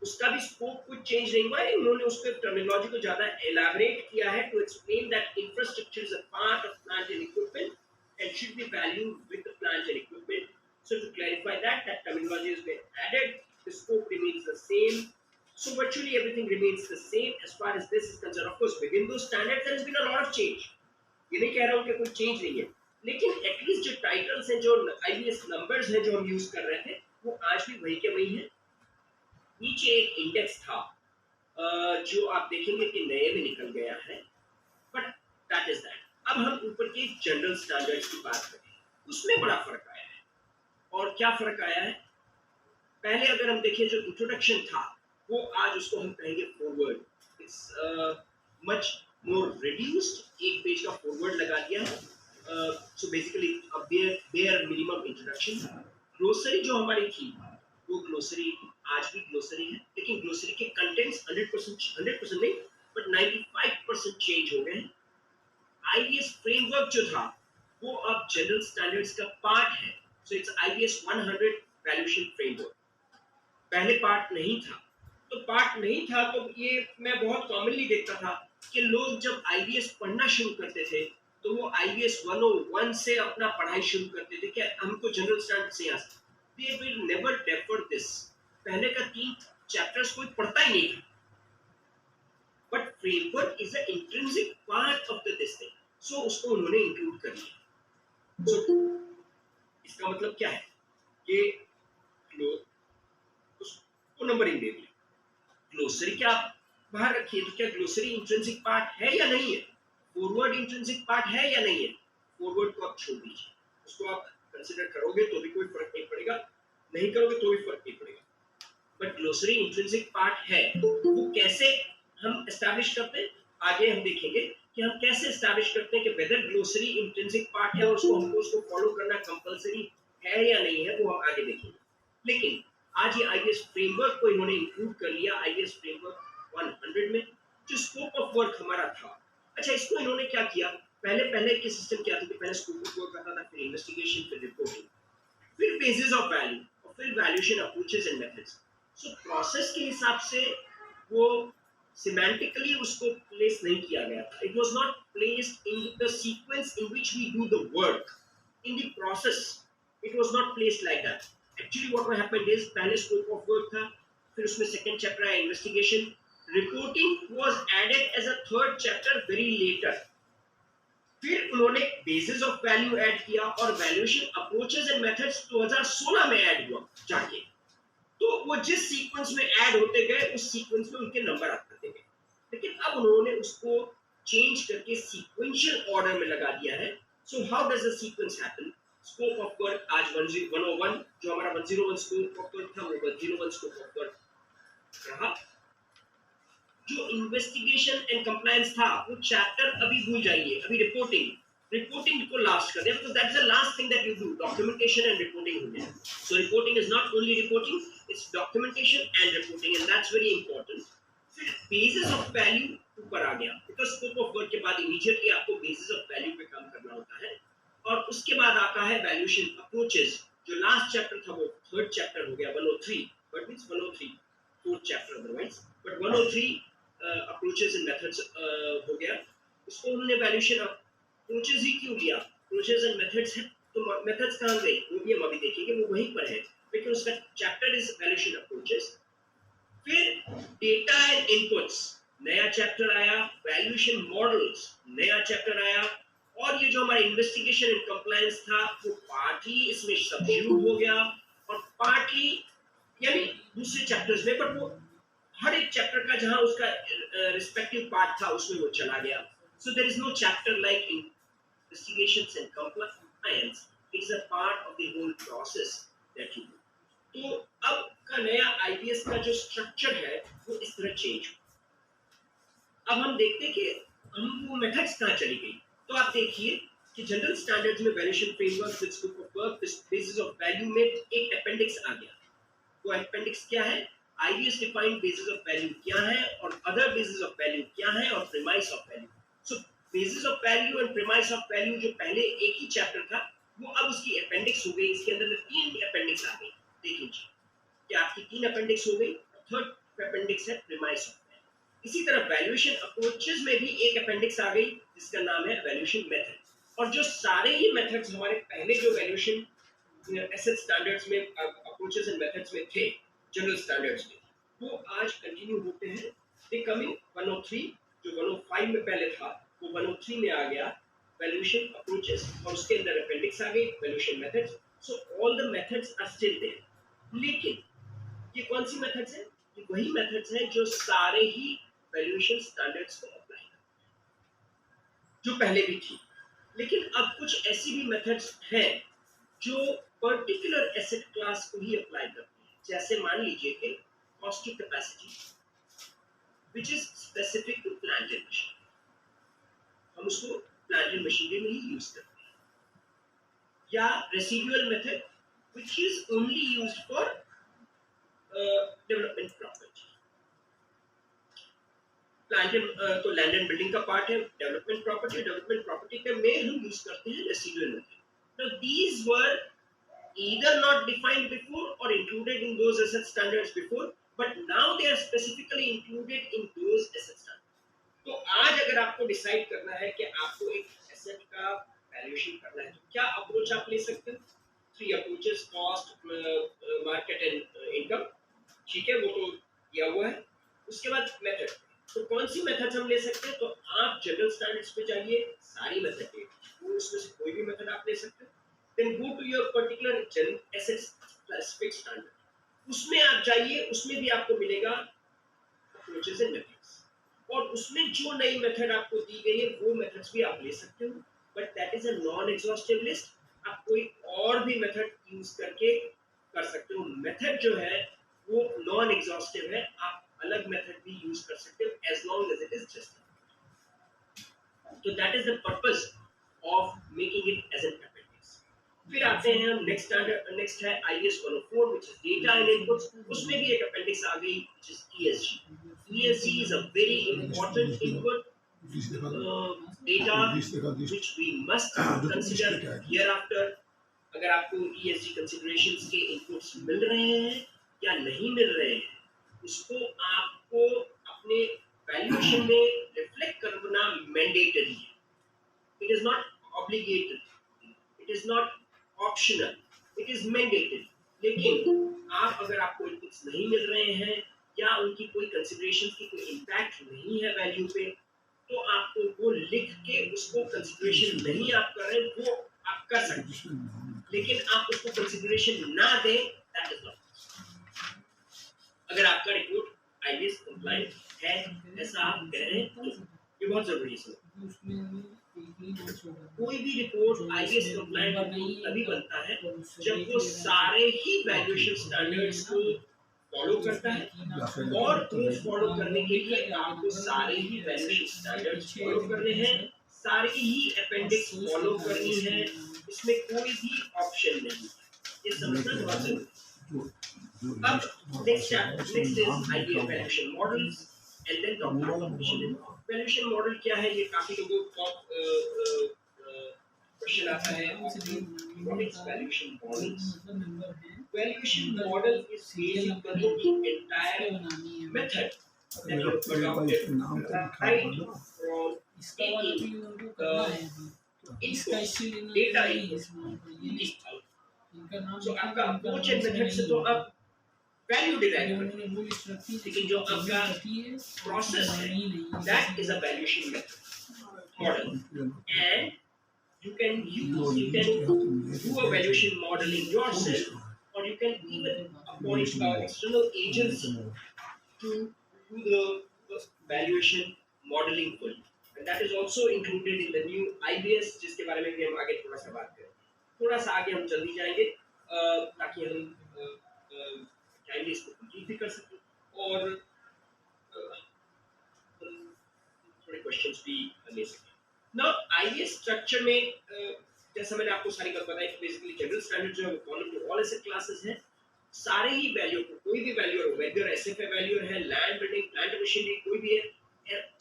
उसका भी स्कोप कुछ चेंज नहीं हुआ है, उन्होंने उस पर टर्मिनोलॉजी को ज्यादा एलैबोरेट किया है to explain that infrastructure is a part of plant and equipment and should be valued with the plant and equipment। So to clarify that terminology has been added, the scope remains the same, so virtually everything remains the same as far as this is concerned। Of course within those standards there has been a lot of change, ये नहीं कह रहा हूँ कि कोई change नहीं है, लेकिन एटलीस्ट जो टाइटल्स हैं, जो आईबीएस नंबर्स हैं जो हम यूज कर रहे थे वो आज भी वही के वही हैं। नीचे एक इंडेक्स था जो आप देखेंगे कि नए में निकल गया है, बट दैट इज दैट। अब हम ऊपर के जनरल स्टैंडर्ड्स की बात करें, उसमें बड़ा फर्क आया है। और क्या फर्क आया है? पहले अगर हम देखें जो इंट्रोडक्शन था वो आज उसको हम कहेंगे foreword, it's much more reduced, एक पेज का फॉरवर्ड लगा दिया है। So basically bare minimum introduction. Glossary जो हमारी थी वो ग्लोसरी आज भी ग्लोसरी है, लेकिन ग्लोसरी के कंटेंट्स 100% नहीं बट 95% चेंज हो गए हैं। IBS फ्रेमवर्क जो था वो अब जनरल स्टैंडर्ड्स का पार्ट है, so it's IBS 100 valuation framework. पहले पार्ट नहीं था, तो पार्ट नहीं था तो ये मैं बहुत कॉमनली देखता था कि लोग जब आईबीएस पढ़ना शुरू करते थे तो वो आईबीएस 101 से अपना पढ़ाई शुरू करते थे कि हमको जनरल स्टैंडर्ड से यहाँ, they will never defer this. पहले का 3 चैप्टर्स कोई पढ़ता ही नहीं था, but framework is a intrinsic part of the this thing, so उसको उन्होंने इंक्लूड कर लिया। सो इसका मतलब क्या है कि उसको नंबरिंग दे दी। ग्लोसरी क्या आप बाहर रखिए, तो क्या ग्लोसरी इंट्रिंसिक पार्ट है या नहीं है, फॉरवर्ड इंट्रिंसिक पार्ट है या नहीं है, फॉरवर्ड को आप छोड़ दीजिए, उसको आप कंसीडर करोगे तो भी कोई फर्क नहीं पड़ेगा, नहीं करोगे तो भी फर्क नहीं पड़ेगा, बट ग्लोसरी इंट्रिंसिक पार्ट है। वो कैसे हम एस्टैब्लिश करते हैं, आगे हम देखेंगे कि हम कैसे एस्टैब्लिश करते हैं कि वेदर ग्लोसरी इंट्रिंसिक पार्ट है और हमको उसको फॉलो करना कंपलसरी है या नहीं है, वो हम आगे देखेंगे। लेकिन आज ये आईबीएस फ्रेमवर्क को इन्होंने इंक्लूड कर लिया आईबीएस फ्रेमवर्क 100 में, जो स्कोप ऑफ वर्क हमारा था। अच्छा, इसको इन्होंने क्या किया, पहले पहले के सिस्टम क्या था कि पहले स्कोप ऑफ वर्क आता था, फिर इन्वेस्टिगेशन, फिर रिपोर्टिंग, फिर बेसिस ऑफ वैल्यू और फिर valuation approaches and methods. So process के हिसाब से वो सिमेंटिकली उसको प्लेस नहीं किया गया था, it was not placed in the sequence in which we do the work in the process, it was not placed like that. Actually what happened is पहले स्कोप ऑफ वर्क था, फिर उसमें second chapter आया investigation, reporting was added as a third chapter very later, फिर उन्होंने basis of value add किया और valuation approaches and methods 2016 में ऐड हुआ जाके। तो वो जिस सीक्वेंस में ऐड होते गए उस सीक्वेंस में उनके नंबर आते गए, लेकिन अब उन्होंने उसको चेंज करके सीक्वेंशियल ऑर्डर में लगा दिया है। So how does the sequence happen, scope of work आज 101 जो हमारा 101 स्कोप ऑफ वर्क था वो 101 स्कोप ऑफ वर्क रहा। जो इन्वेस्टिगेशन एंड कंप्लायंस था वो चैप्टर अभी भूल जाइए, अभी रिपोर्टिंग को लास्ट कर दिया, because that's the last thing that you do, documentation and reporting हो गया। So reporting is not only reporting, it's documentation and reporting, and that's very important. फिर बेसिस ऑफ वैल्यू ऊपर आ गया, बिकॉज़ स्कोप ऑफ वर्क के बाद immediately आपको basis of value पे काम करना होता है, और उसके बाद आता है वैल्यूएशन अप्रोचेस, जो लास्ट चैप्टर था वो थर्ड चैप्टर हो गया 103, but means 103 fourth chapter otherwise, but 103 approaches and methods हो गया। इसको उन्होंने वैल्यूएशन अप्रोचेस ही क्यों लिया, अप्रोचेस एंड मेथड्स है तो मेथड्स कहाँ गए वो भी हम अभी देखेंगे, वो वहीं पर है, लेकिन उसका चैप्टर इज वैल्यूएशन अप्रोचेस। फिर डेटा एंड इनपुट्स नया चैप्टर आया, वैल्यूएशन मॉडल्स नया चैप्टर आया, और ये जो हमारा इन्वेस्टिगेशन एंड कंप्लायंस था वो पार्टली इसमें सब्स्टिट्यूट हो गया और पार्टली यानी दूसरे चैप्टर्स में, बट वो हर एक चैप्टर का जहां उसका रिस्पेक्टिव पार्ट था उसमें वो चला गया। So there is no chapter like investigations and compliance, it is a part of the whole process that you do. तो अब का नया आईबीएस का जो स्ट्रक्चर है वो इस तरह चेंज हुआ। अब हम देखते हैं कि हम वो मेथड्स कहाँ चली गई। तो आप देखिए कि जनरल स्टैंडर्ड्स में valuation framework with scope of work basis of value में एक अपेंडिक्स आ गया। वो अपेंडिक्स क्या है, IBS defined basis of value क्या है और अदर बेसिस ऑफ वैल्यू क्या है और premise of value. So basis of value and premise of value जो पहले एक ही चैप्टर था वो अब उसकी अपेंडिक्स हो गई, इसके अंदर 3 अपेंडिक्स आ गई। देख लीजिए कि आपकी 3 अपेंडिक्स हो गई, थर्ड अपेंडिक्स है प्रीमाइस ऑफ वैल्यू। इसी तरह वैल्यूएशन अप्रोचेस में भी एक अपेंडिक्स आ गई जिसका नाम है वैल्यूएशन मेथड। और जो सारे ही मेथड्स हमारे पहले जो वैल्यूएशन एसेट स्टैंडर्ड्स में अप्रोचेस एंड मेथड्स में थे जनरल स्टैंडर्ड्स में, वो आज कंटिन्यू होते हैं। दे कम इन 103, जो 105 में पहले था वो 103 में आ गया वैल्यूएशन अप्रोचेस, और उसके अंदर अपेंडिक्स आ गई valuation methods. So all the methods are still there, लेकिन ये कौन सी मेथड्स है, ये वही मेथड्स है जो सारे ही वैल्यूएशन स्टैंडर्ड्स को अप्लाई करते हैं जो पहले भी थी। लेकिन अब कुछ ऐसी भी मेथड्स हैं जो पर्टिकुलर एसेट क्लास को ही अप्लाई करती है। जैसे मान लीजिए कि cost to capacity which is specific to plant and machinery, हम उसको प्लांट एंड मशीनरी में ही यूज करते हैं। या residual method which is only used for development property. Plant तो लैंड एंड बिल्डिंग का पार्ट है, डेवलपमेंट प्रॉपर्टी के में हम यूज करते हैं residual method. Now these were either not defined before or included in those asset standards before, but now they are specifically included in those asset standards. तो आज अगर आपको डिसाइड करना है कि आपको एक एसेट का वैल्यूएशन करना है, तो क्या अप्रोच आप ले सकते हैं? 3 approaches, cost, market and income, ठीक है, वो तो दिया हुआ है। उसके बाद मेथड, तो कौन सी मेथड्स हम ले सकते हैं? तो आप जनरल स्टैंडर्ड्स पे जाइए, सारी मेथड ले, उसमें से कोई भी मेथड आप ले सकते हैं। Then go to your particular asset specific standard, उसमें आप जाइए, उसमें भी आपको मिलेगा अप्रोचेस एंड मेथड्स, और उसमें जो नई मेथड आपको दी गई है वो मेथड्स भी आप ले सकते हो, but that is a non exhaustive list. आप कोई और भी मेथड यूज करके कर सकते हो। मेथड जो है वो नॉन एग्जॉस्टिव है, आप अलग मेथड भी यूज कर सकते हो as long as it is justified. तो that is the purpose of making it as an appendix. फिर आते हैं हम नेक्स्ट स्टैंडर्ड, नेक्स्ट है IAS 104 which is data and inputs. उसमें भी एक अपेंडिक्स आ गई which is ESG. ESG is a very important input data which we must consider hereafter. अगर आपको ESG considerations के inputs मिल रहे हैं या नहीं मिल रहे हैं, उसको आपको अपने valuation में reflect करना mandatory है. It is not obligatory, it is not optional, it is mandatory. लेकिन आप अगर आपको inputs नहीं मिल रहे हैं या उनकी कोई कंसिडरेशन की कोई इम्पैक्ट नहीं है वैल्यू पे, तो आपको वो लिख के उसको कंसिडरेशन नहीं आप कर रहे, वो आप कर सकते हैं, लेकिन आप उसको कंसिडरेशन ना दें, दैट इज नॉट। अगर आपका रिपोर्ट IAS कंप्लायंट है, ऐसा आप कह रहे हैं, तो ये बहुत जरूरी है। कोई भी रिपोर्ट IAS कंप्लायंट रिपोर्ट तभी बनता है जब वो सारे ही वैल्यूएशन स्टैंडर्ड्स को फॉलो करता है, और वो फॉलो करने के लिए आपको सारे ही वैल्यूएशन स्टैंडर्ड्स फॉलो करने हैं, सारी ही अपेंडिक्स फॉलो करनी है, इसमें कोई भी ऑप्शन नहीं है। ये समझना बहुत जरूरी है। अब next is IBM valuation models and then top valuation. Valuation model क्या है? ये काफी लोगों को क्वेश्चन आता है, what is valuation models? Valuation model is basically the entire method that you have adopted right from taking the input, data input. So आपका approach and method से तो आप value derive करते हैं, लेकिन जो आपका process है, that is a valuation method model, and you can do a valuation modeling yourself, or you can even appoint an external agency to do the valuation modeling for you. And that is also included in the new IBS, जिसके बारे में भी हम आगे थोड़ा सा बात करें। थोड़ा सा आगे हम जल्दी जाएंगे ताकि हम टाइमली इसको कंप्लीट भी कर सकें, और थोड़े क्वेश्चंस भी ले सकें। Now IBS स्ट्रक्चर में जैसा मैंने आपको सारी बात बताई, बेसिकली जनरल स्टैंडर्ड जो है वो common to all asset classes है। सारे ही वैल्यू को, कोई भी वैल्यू हो, वेदर एसएफए वैल्यू है, लैंड बिल्डिंग, प्लांट मशीनरी, कोई भी है,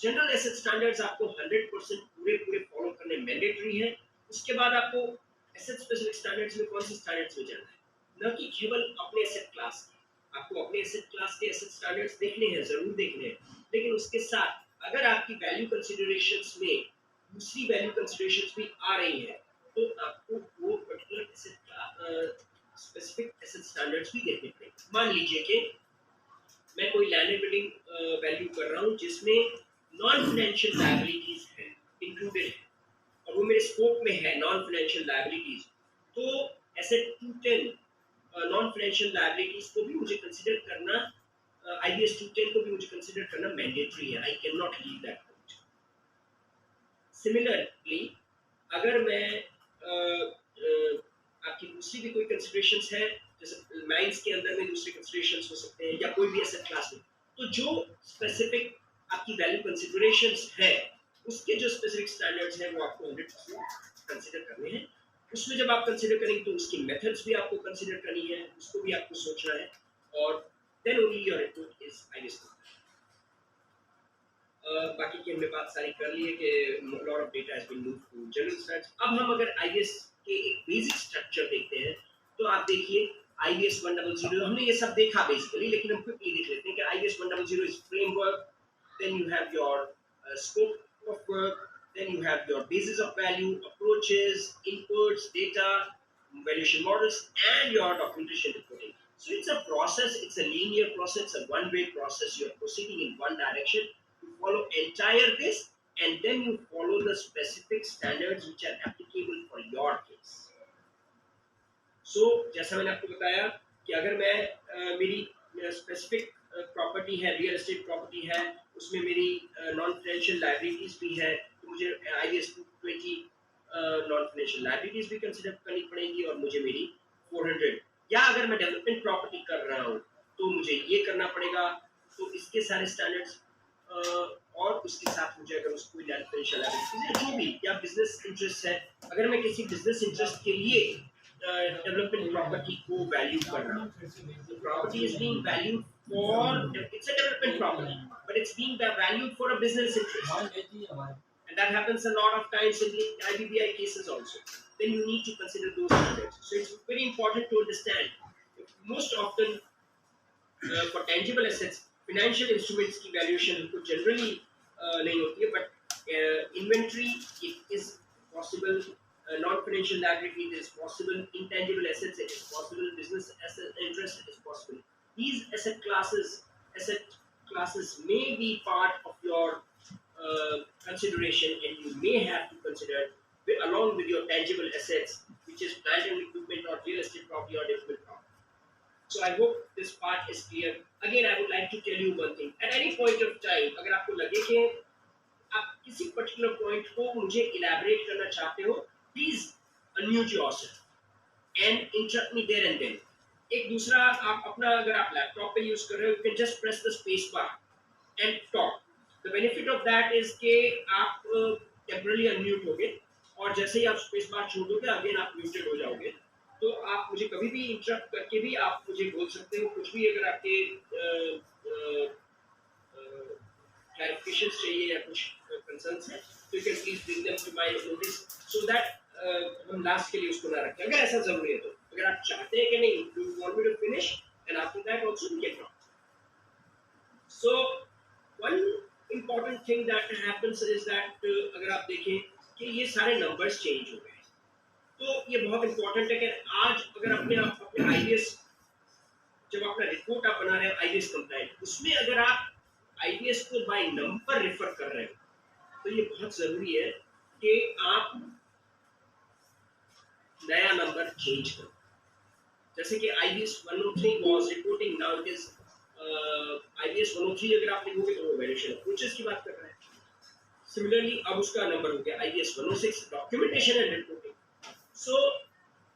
जनरल एसेट स्टैंडर्ड्स आपको 100% पूरे फॉलो करने मैंडेटरी है। उसके बाद आपको एसेट स्पेसिफिक स्टैंडर्ड्स में कौन से स्टैंडर्ड्स में जाना है, न कि केवल अपने एसेट क्लास के। आपको अपने एसेट क्लास के एसेट स्टैंडर्ड्स देखने हैं, जरूर देखने हैं, लेकिन उसके साथ अगर आपकी वैल्यू कंसीडरेशंस में दूसरी वैल्यू कंसीडरेशंस भी आ रही है, तो आपको वो पर्टिकुलर एसेट का स्पेसिफिक एसेट स्टैंडर्ड्स भी देखने पड़ेंगे। मान लीजिए कि मैं कोई लैंड बिल्डिंग वैल्यू कर रहा हूँ जिसमें नॉन फाइनेंशियल लायबिलिटीज है, इंक्लूडेड है, और वो मेरे स्कोप में है नॉन फाइनेंशियल लायबिलिटीज, तो एसेट 210 नॉन फाइनेंशियल लायबिलिटीज को भी मुझे कंसीडर करना, IBS 210 को भी मुझे कंसीडर करना मैंडेटरी है। I can not leave that point. Similarly अगर मैं आपकी दूसरी भी कोई कंसीडरेशंस है, जैसे माइंस के अंदर में दूसरे कंसीडरेशंस हो सकते हैं या कोई भी एसेट क्लास में, तो जो स्पेसिफिक आपकी वैल्यू कंसीडरेशंस है उसके जो स्पेसिफिक स्टैंडर्ड्स हैं वो आपको 100% कंसीडर करने हैं। उसमें जब आप कंसीडर करेंगे तो उसकी मेथड्स भी आपको कंसीडर करनी है, उसको भी आपको सोचना है, और then only your report is IBS। बाकी की हमने बात सारी कर ली है कि lot of data has been moved to general standards. अब हम अगर IBS के एक बेसिक स्ट्रक्चर देखते हैं, तो आप देखिए IBS 100, हमने ये सब देखा बेसिकली, लेकिन हम क्विकली देख लेते हैं कि IBS 100 is framework, then you have your scope of work, then you have your basis of value, approaches, inputs, data, valuation models, and your documentation reporting. So it's a process, it's a linear process, a one-way process. You're proceeding in one direction, you follow entire this, and then you follow the specific standards which are applicable for your case. So जैसा मैंने आपको बताया कि अगर मैं मेरी specific property है, real estate property है, उसमें मेरी नॉन फाइनेंशियल लाइबिलिटीज भी है, तो मुझे IBS 220 नॉन फाइनेंशियल लाइबिलिटीज भी कंसीडर करनी पड़ेंगी, और मुझे मेरी 400, या अगर मैं डेवलपमेंट प्रॉपर्टी कर रहा हूँ तो मुझे ये करना पड़ेगा। तो इसके सारे स्टैंडर्ड्स, और उसके साथ मुझे अगर उसको फाइनेंशियल लाइबिलिटीज है जो भी, या बिजनेस इंटरेस्ट है, अगर मैं किसी बिजनेस इंटरेस्ट के लिए डेवलपमेंट प्रॉपर्टी को वैल्यू कर रहा हूँ, the property is being valued for, it's a development property, but it's being valued for a business interest, and that happens a lot of times in the IBBI cases also. Then you need to consider those standards. So it's very important to understand. Most often for tangible assets, financial instruments की valuation को generally नहीं होती है, but inventory it is possible, non-financial liability it is possible, intangible assets it is possible, business asset interest it is possible. These asset classes may be part of your consideration, and you may have to consider along with your tangible assets, which is plant and equipment or real estate property or development property. So I hope this part is clear. Again, I would like to tell you one thing. At any point of time, अगर आपको लगे कि आप किसी particular point को मुझे elaborate करना चाहते हो, please unmute yourself and interrupt me there and then. एक दूसरा, आप अपना अगर आप लैपटॉप पे यूज कर रहे हो, you can just press the space bar and talk. The benefit of that is कि आप टेम्पररी अनम्यूट होगे, और जैसे ही आप स्पेस बार छोड़ दोगे अगेन आप म्यूटेड हो जाओगे। तो आप मुझे कभी भी इंटरप्ट करके भी आप मुझे बोल सकते हो कुछ भी, अगर आपके क्लैरिफिकेशंस चाहिए या कुछ कंसर्न्स हैं, तो you can please bring them to my notice, so that हम लास्ट के लिए उसको ना रखें, अगर ऐसा जरूरी है तो। अगर आप चाहते हैं कि नहीं, do you want me to finish, and after that also we can talk. So one important thing that happens is that अगर आप देखें कि ये सारे नंबर्स चेंज हो गए, तो ये बहुत इंपॉर्टेंट है कि आज अगर अपने IBS, जब अपना रिपोर्ट आप बना रहे हैं IBS कंप्लायंट, उसमें अगर आप IBS को बाय नंबर रेफर कर रहे हो, तो ये बहुत जरूरी है कि आप नया नंबर चेंज करो। जैसे कि IBS 103 was reporting, now it is IBS 103 अगर आप लिखोगे तो वो वैल्यूएशन अप्रोचेस की बात कर रहे हैं। सिमिलरली अब उसका नंबर हो गया IBS 106 documentation and reporting. So,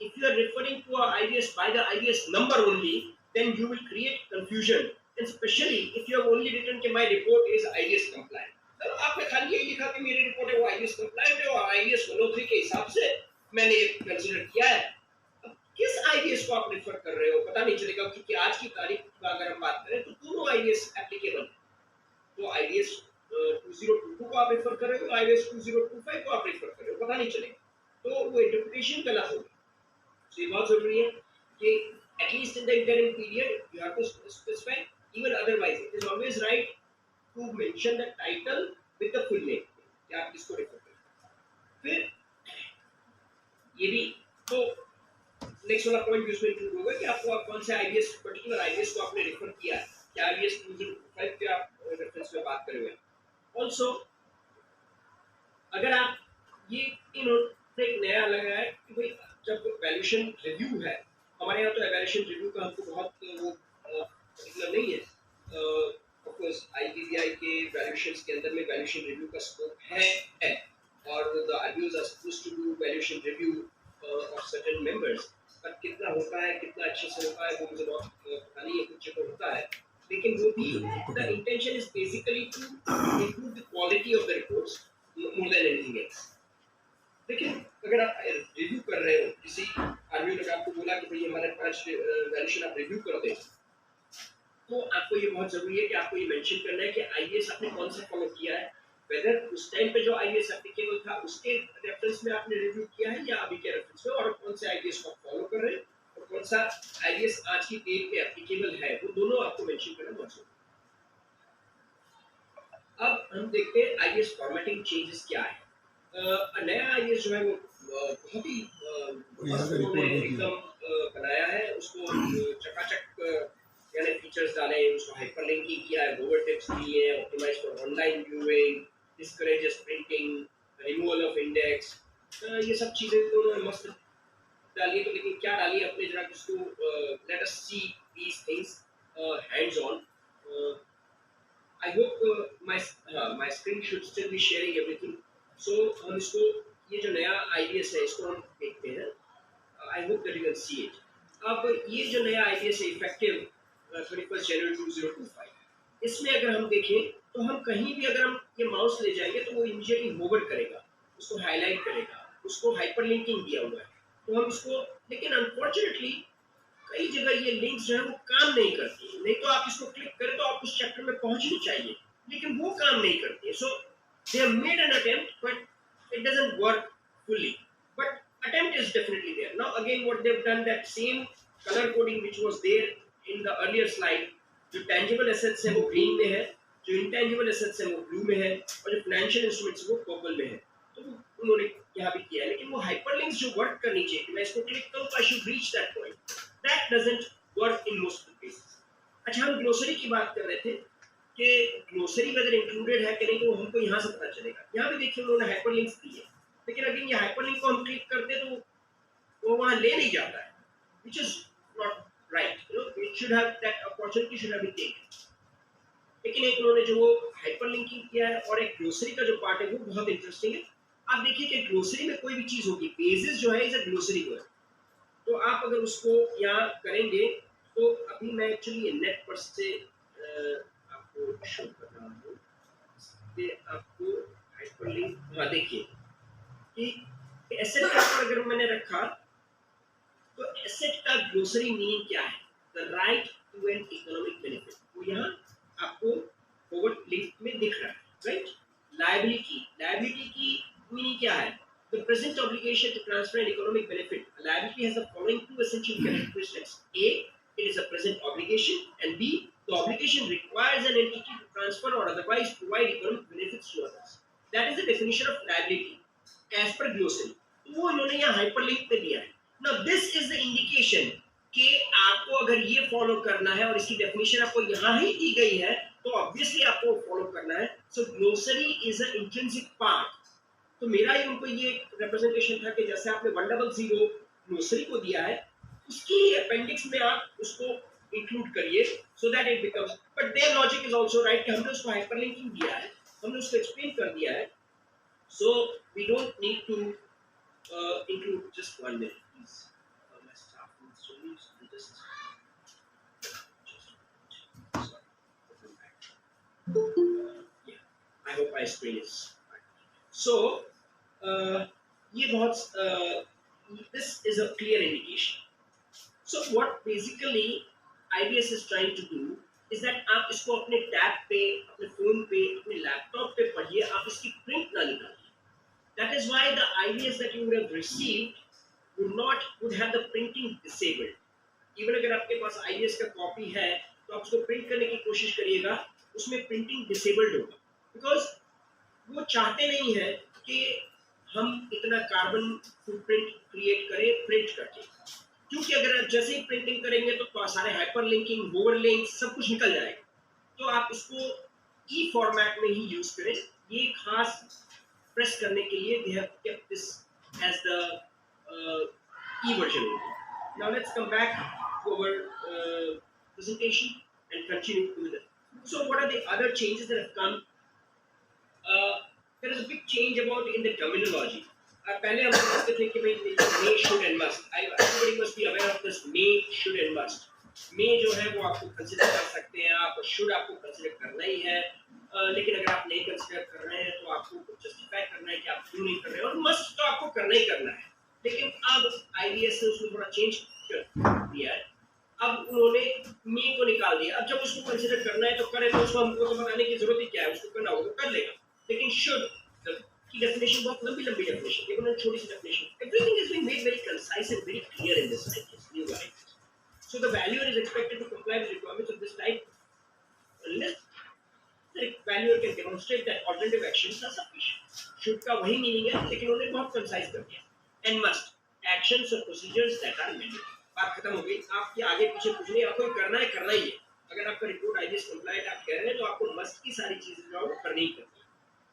if you are referring to a IBS by the IBS number only, then you will create confusion, and especially if you have only written कि my report is IBS compliant. तो आपने खाली ये लिखा कि मेरी report है वो IBS compliant है और IBS 103 के हिसाब से मैंने ये कंसीडर किया है। अब किस IBS को आप रेफर कर रहे हो पता नहीं चलेगा, क्योंकि आज की तारीख की अगर हम बात करें तो दोनों IBS एप्लीकेबल है। तो IBS 2022 को आप रेफर कर रहे हो, IBS 2025 को आप रेफर कर रहे हो, पता नहीं चलेगा, तो वो इंटरप्रिटेशन गलत होगी। तो ये बहुत जरूरी है कि at least in the interim period you have to specify, even otherwise it is always right to mention the title with the full name कि आप किसको रेफर कर रहे हैं। फिर ये भी तो नेक्स्ट वाला पॉइंट भी उसमें इंक्लूड होगा कि आपको कौन से IBS पर्टिकुलर IBS को आपने रेफर किया है, क्या IBS 2025 के आप रेफरेंस में बात कर रहे हैं। ऑल्सो अगर आप ये एक नया लगा है कि भाई जब वैल्यूएशन रिव्यू है, हमारे यहाँ तो वैल्यूएशन रिव्यू का हमको बहुत वो पर्टिकुलर नहीं है। ऑफ कोर्स IBBI के वैल्यूएशंस के अंदर में वैल्यूएशन रिव्यू का स्कोप है और the RVOs are supposed to do valuation review of certain members, पर कितना होता है, कितना अच्छे से होता है वो मुझे बहुत पता नहीं है, कुछ जगह होता है, लेकिन वो भी the intention is basically to improve the quality of the reports more than anything else. लेकिन अगर आप रिव्यू कर रहे हो, किसी RVO ने आपको बोला कि भाई हमारे 5 वैल्यूएशन आप रिव्यू कर दें, तो आपको ये बहुत जरूरी है कि आपको ये मेंशन करना है कि IBS आपने कौन सा फॉलो किया है, वेदर उस टाइम पे जो IBS एप्लीकेबल था उसके रेफरेंस में आपने रिव्यू किया है या अभी के रेफरेंस में, और कौन से IBS को आप फॉलो कर रहे हैं और कौन सा आईडीएस आज की डेट पे एप्लीकेबल है, वो दोनों आपको मेंशन करना बहुत जरूरी है। अब हम देखते हैं आईडीएस फॉर्मेटिंग चेंजेस क्या है। नया आईडीएस जो है वो बहुत ही यहाँ मस्त का उन्होंने रिपोर्ट देखिए। एकदम बनाया है उसको, चकाचक यानी फीचर्स डाले, उसको हाइपरलिंकिंग किया है, ओवर टिप्स दिए हैं, optimise for online viewing, discourages printing, removal of index, ये सब चीजें तो उन्होंने मस्त डाली है। तो लेकिन क्या डाली है अपने, जरा इसको let us see these things hands on. I hope my screen should still be sharing everything. So हम इसको, ये जो नया IDS है इसको हम देखते हैं। I hope that you can see it. अब ये जो नया IDS है इफेक्टिव 31 जनवरी 2025, इसमें अगर हम देखें तो हम कहीं भी अगर हम ये माउस ले जाएंगे तो वो इमीडिएटली होवर करेगा, उसको हाईलाइट करेगा, उसको हाइपरलिंकिंग दिया हुआ है। तो हम इसको, लेकिन अनफॉर्चुनेटली कई जगह ये लिंक्स जो है वो काम नहीं करती है। नहीं तो आप इसको क्लिक करें तो आप उस चैप्टर में पहुंचनी चाहिए, लेकिन वो काम नहीं करती है। So they have made an attempt but it doesn't work fully, but attempt is definitely there. Now again what they've done, that same color coding which was there in the earlier slide, जो tangible assets है वो green में है, जो intangible assets है वो blue में है, और जो financial instruments वो purple में है। तो उन्होंने यहाँ भी किया है, लेकिन वो hyperlinks जो work करनी चाहिए कि मैं इसको क्लिक करूँ तो I should reach that point, that doesn't work in most of the cases. अच्छा, हम ग्लोसरी की बात कर रहे थे कि ग्लोसरी whether included है कि नहीं, तो वो हमको यहाँ से पता चलेगा। यहाँ भी देखिए उन्होंने hyperlinks दी है, लेकिन अगर ये हाइपरलिंक को हम क्लिक करते तो वो वहां ले नहीं जाता है, which is not right, you know, it should have, that opportunity should have been taken. लेकिन एक उन्होंने जो वो हाइपरलिंकिंग किया है, और एक ग्लोसरी का जो पार्ट है वो बहुत इंटरेस्टिंग है। आप देखिए कि ग्लोसरी में कोई भी चीज होगी, पेजेस जो है इज अ ग्लोसरी वर्ड, तो आप अगर उसको यहाँ करेंगे तो अभी मैं एक्चुअली नेट पर से आपको शो कर रहा हूँ कि आपको हाइपरलिंक, हाँ देखिए कि एसेट का अगर मैंने रखा तो एसेट का ग्लोसरी मीनिंग क्या है, the right to an economic benefit, वो यहाँ आपको फॉरवर्ड लिंक में दिख रहा है, राइट। लायबिलिटी की मीनिंग क्या है, the present obligation to transfer an economic benefit. Liability has the following two essential characteristics, A it is a present obligation, and B the obligation requires an entity to transfer or otherwise provide economic benefits to others. That is the definition of liability as per glossary, वो इन्होंने यहाँ hyperlink पे दिया है। Now this is the indication कि आपको अगर ये फॉलो करना है और इसकी डेफिनेशन आपको यहाँ ही दी गई है तो ऑब्वियसली आपको फॉलो करना है। So glossary is an intrinsic part. तो मेरा ही उनको ये रिप्रेजेंटेशन था कि जैसे आपने 100 ग्लोसरी को दिया है, उसकी अपेंडिक्स में आप उसको इंक्लूड करिए so that it becomes, but their logic is also right कि हमने उसको हाइपरलिंकिंग दिया है, हमने उसको एक्सप्लेन कर दिया है। So we don't need to include, just 1 minute, please. My staff needs to leave, so just yeah. I hope my screen is fine. So ये बहुत this is a clear indication. So what basically IBS is trying to do is that आप इसको अपने tab पे, अपने phone पे, अपने laptop पे पढ़िए, आप इसकी प्रिंट ना निकालिए। That is why the IBS that you would have received would have the printing disabled. Even अगर आपके पास IBS का कॉपी है तो आप उसको प्रिंट करने की कोशिश करिएगा, उसमें प्रिंटिंग डिसेबल्ड होगा, बिकॉज वो चाहते नहीं है कि हम इतना कार्बन फुटप्रिंट क्रिएट करें प्रिंट करके, क्योंकि अगर जैसे ही प्रिंटिंग करेंगे तो सारे हाइपरलिंकिंग, ओवरलिंक सब कुछ निकल जाएगा। तो आप इसको ई फॉर्मेट में ही यूज करें। ये खास प्रेस करने के लिए they have kept this as the E version. Now let's come back to our presentation and continue with it. So what are the other changes that have come? There is a big change about in the terminology. पहले हम कहते थे कि भाई may, should and must. Everybody must be aware of this may, should and must. may जो है वो आपको कंसिडर कर सकते हैं आप, should आपको कंसिडर करना ही है, लेकिन अगर आप नहीं कंसिडर कर रहे हैं तो आपको जस्टिफाई करना है कि आप क्यों नहीं कर रहे हैं, और मस्ट तो आपको करना ही करना है। लेकिन अब आईबीएस ने उसमें थोड़ा चेंज कर दिया है, अब उन्होंने मे को निकाल दिया। अब जब उसको कंसिडर करना है तो करे, तो उसको हमको तो बताने की जरूरत ही क्या है, उसको करना होगा तो कर लेगा। लेकिन शुड की डेफिनेशन बहुत लंबी डेफिनेशन, लेकिन उन्होंने छोटी सी definition. Everything is being made very concise and very clear in this new guide. So the valuer is expected to comply with requirements of this type unless the valuer can demonstrate that alternative actions are sufficient. Should का वही meaning है, लेकिन उन्होंने बहुत concise कर दिया. And must actions or procedures that are mandatory. बात खत्म हो गई. आपके आगे पीछे कुछ नहीं, आपको करना ही है. अगर आपका रिपोर्ट IBS compliant आप कह रहे हैं तो आपको मस्ट की सारी चीजें जो है करनी ही करनी है.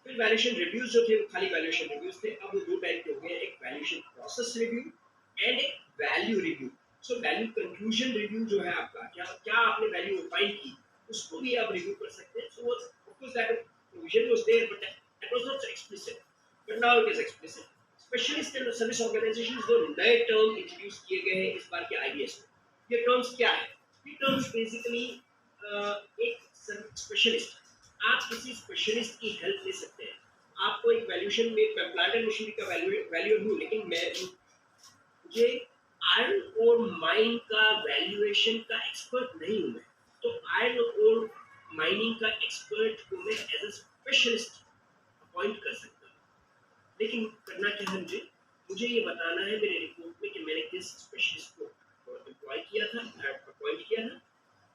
फिर वैल्यूएशन रिव्यूज जो थे वो खाली वैल्यूएशन रिव्यूज थे. अब वो दो टाइप के हो गए, एक वैल्यूएशन प्रोसेस रिव्यू एंड एक value review. So value conclusion review जो है आपका, क्या आपने वैल्यू फाइंड की उसको भी आप रिव्यू कर सकते हैं. सो of course that provision was there, but that was not so explicit. But now it is explicit. Specialist and service organizations जो नए टर्म इंट्रोड्यूस किए गए हैं इस बार के IBS में, ये टर्म्स क्या है? ये टर्म्स बेसिकली एक स्पेशलिस्ट, आप किसी स्पेशलिस्ट की हेल्प ले सकते हैं. आपको एक वैल्यूएशन में प्लांट एंड मशीनरी का वैल्यूअर हूँ, लेकिन मुझे आयरन और माइन का वैल्यूएशन का एक्सपर्ट नहीं हूँ मैं. तो आयरन और माइनिंग का एक्सपर्ट को मैं एज अ स्पेशलिस्ट अपॉइंट कर सकता हूँ. लेकिन करना क्या है, मुझे ये बताना है मेरे रिपोर्ट में कि मैंने किस स्पेशलिस्ट को एम्प्लॉय किया था, अपॉइंट किया था.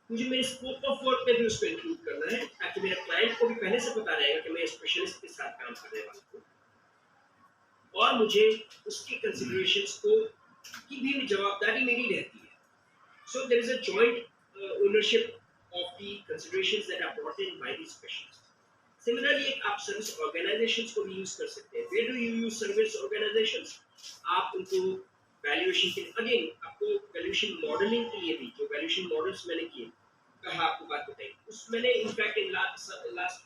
मुझे मेरे स्कोप ऑफ वर्क में भी उसको इंक्लूड करना है ताकि मेरे क्लाइंट को भी पहले से पता रहेगा कि मैं स्पेशलिस्ट के साथ काम करने वाला हूँ, और मुझे उसके कंसिडरेशंस को की भी जवाबदारी मेरी रहती है. So there is a joint ownership of the considerations that are brought in by the specialist. Similarly, आप service organizations को भी use कर सकते हैं. Where do you use service organizations? आप उनको valuation के लिए, again आपको valuation modeling के लिए भी, जो valuation models मैंने किए, कहा आपको बात बताई, उस मैंने in fact in last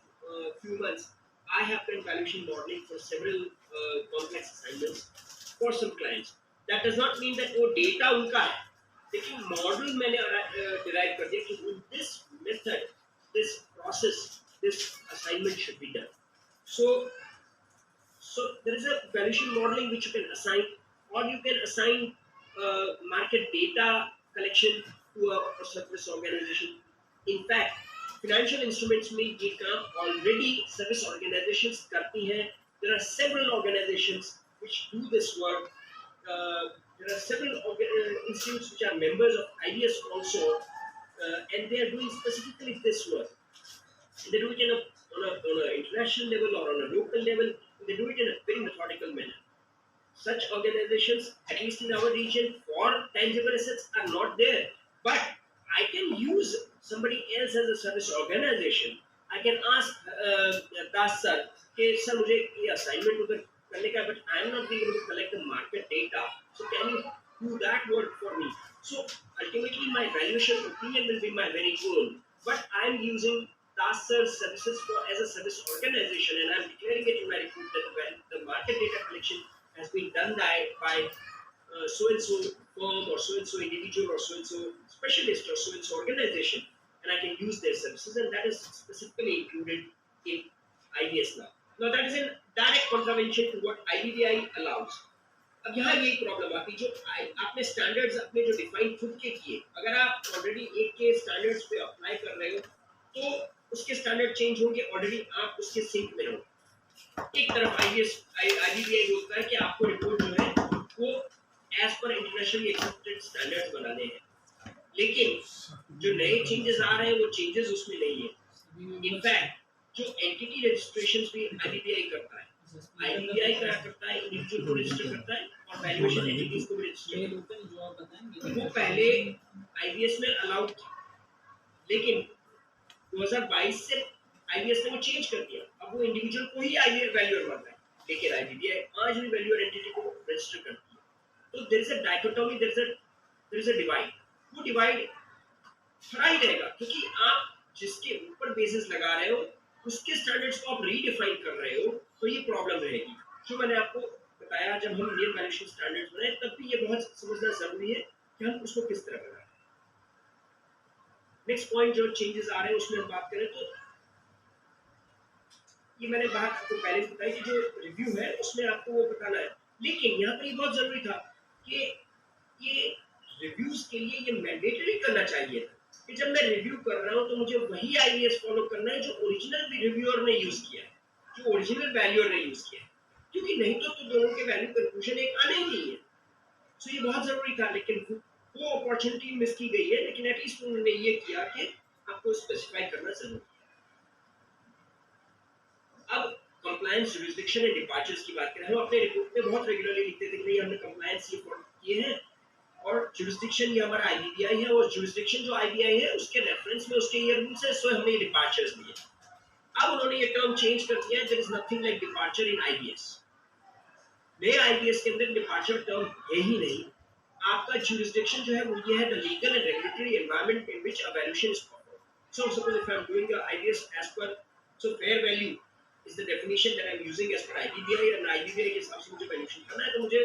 few months I have done valuation modeling for several complex assignments for some clients. That does not mean that वो data उनका है, लेकिन मॉडल मैंने डिराइव कर दिया कि this method, this process, this assignment should be done. So there is a valuation modeling which you can assign, or you can assign market data collection to a service organization. In fact, financial instruments में ये काम already service organizations करती हैं. There are several organizations which do this work. There are several institutes which are members of IBS also, and they are doing specifically this work. They do it on an international level or on a local level. They do it in a very methodical manner. Such organizations, at least in our region, for tangible assets are not there. But I can use somebody else as a service organization. I can ask Das sir, कि sir मुझे ये assignment उधर करने का, but I am not being able to collect the market data. So can you do that work for me? So ultimately, my valuation opinion will be my very own. But I am using Das sir's services as a service organization, and I am declaring it in my report that the market data collection has been done by so and so firm or so and so individual or so and so specialist or so and so organization, and I can use their services, and that is specifically included in IBS now. Now that is in direct contravention to what IBDI allows. अब यहाँ यही problem आती है, जो आपने standards अपने जो define खुद के किए, अगर आप ऑलरेडी एक के स्टैंडर्ड्स पे अप्लाई कर रहे हो तो उसके स्टैंडर्ड चेंज होंगे, ऑलरेडी आप उसके सिंक में रहो. एक तरफ IBDI बोलता है कि आपको रिपोर्ट जो है वो as per internationally accepted standards बनाने हैं, लेकिन जो नए चेंजेस आ रहे हैं वो चेंजेस उसमें नहीं है. इनफैक्ट जो एंटिटी रजिस्ट्रेशंस भी IBDI करता है, IBDI क्या करता है, इंडिविजुअल को रजिस्टर करता है और वैल्यूएशन एंटिटीज को भी रजिस्टर करता है. वो पहले IBS में अलाउड था, लेकिन 2022 से IBS ने वो चेंज कर दिया. अब वो इंडिविजुअल को ही IBS वैल्यूअर बनता है, लेकिन IBDI आज भी वैल्यूअर एंटिटी को रजिस्टर करती है. तो there is a dichotomy, there is a divide. वो डिवाइड खड़ा ही रहेगा, क्योंकि आप जिसके ऊपर बेसिस लगा रहे हो उसके स्टैंडर्ड्स को आप रीडिफाइन कर रहे हो, तो ये प्रॉब्लम रहेगी. जो मैंने आपको बताया, जब हम नियर वैल्यूएशन स्टैंडर्ड्स बनाए तब भी ये बहुत समझना जरूरी है कि हम उसको किस तरह बनाएं. नेक्स्ट पॉइंट जो चेंजेस आ रहे हैं उसमें हम बात करें तो ये मैंने बात आपको पहले बताई कि जो रिव्यू है उसमें आपको वो बताना है, लेकिन यहाँ पर ये बहुत जरूरी था कि ये रिव्यूज के लिए ये मैंडेटरी करना चाहिए था कि जब मैं रिव्यू कर रहा हूँ तो मुझे वही IBS फॉलो करना है जो ओरिजिनल रिव्यूअर ने यूज किया है, जो ओरिजिनल वैल्यूअर ने यूज किया है, क्योंकि नहीं तो दोनों के वैल्यू कंक्लूजन एक आने ही नहीं है. सो ये बहुत जरूरी था, लेकिन वो अपॉर्चुनिटी मिस की गई है, लेकिन एटलीस्ट उन्होंने ये किया कि आपको स्पेसिफाई करना जरूरी है। अब कंप्लायंस, जुरिसडिक्शन एंड डिपार्चर्स की बात करें, हम अपने रिपोर्ट में बहुत रेगुलरली लिखते थे कि भाई हमने कंप्लायंस ये फॉलो किए हैं और जुरिसडिक्शन ये हमारा आईबीआई है, और जुरिसडिक्शन जो आईबीआई है उसके रेफरेंस में उसके ये रूल्स है, सो हमने डिपार्चर्स दिए। अब उन्होंने ये टर्म चेंज कर दिया, there is nothing like departure in IBS. नए आईबीएस के अंदर डिपार्चर टर्म है ही नहीं। आपका jurisdiction जो है वो ये है, the legal and regulatory environment in which a valuation is performed. So suppose if I am doing the IBS as per, so fair value is the definition that I am using as per IBBI, and IBBI के हिसाब से मुझे valuation करना है, तो मुझे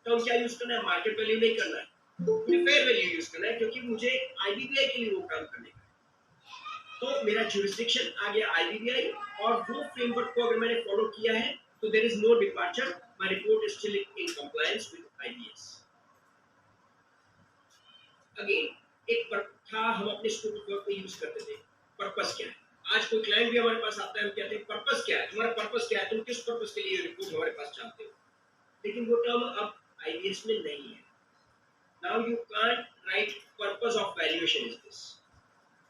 term क्या use करना है, मार्केट वैल्यू नहीं करना है, मुझे फेयर वैल्यू यूज करना है, क्योंकि मुझे IBBI के लिए वो काम करने का है। तो मेरा jurisdiction आ गया IBBI, और वो फ्रेमवर्क को अगर मैंने फॉलो किया है तो there is no departure, my report is still in compliance with IBS. Again एक था, हम अपने स्कोप ऑफ वर्क में यूज करते थे, पर्पस क्या है। आज कोई क्लाइंट भी हमारे पास आता है, हम कहते हैं पर्पस क्या है, तुम्हारा पर्पस क्या है, तुम किस पर्पस के लिए रिपोर्ट हमारे पास चाहते हो, लेकिन वो टर्म अब आईबीएस में नहीं है। Now you can't write purpose of valuation is this,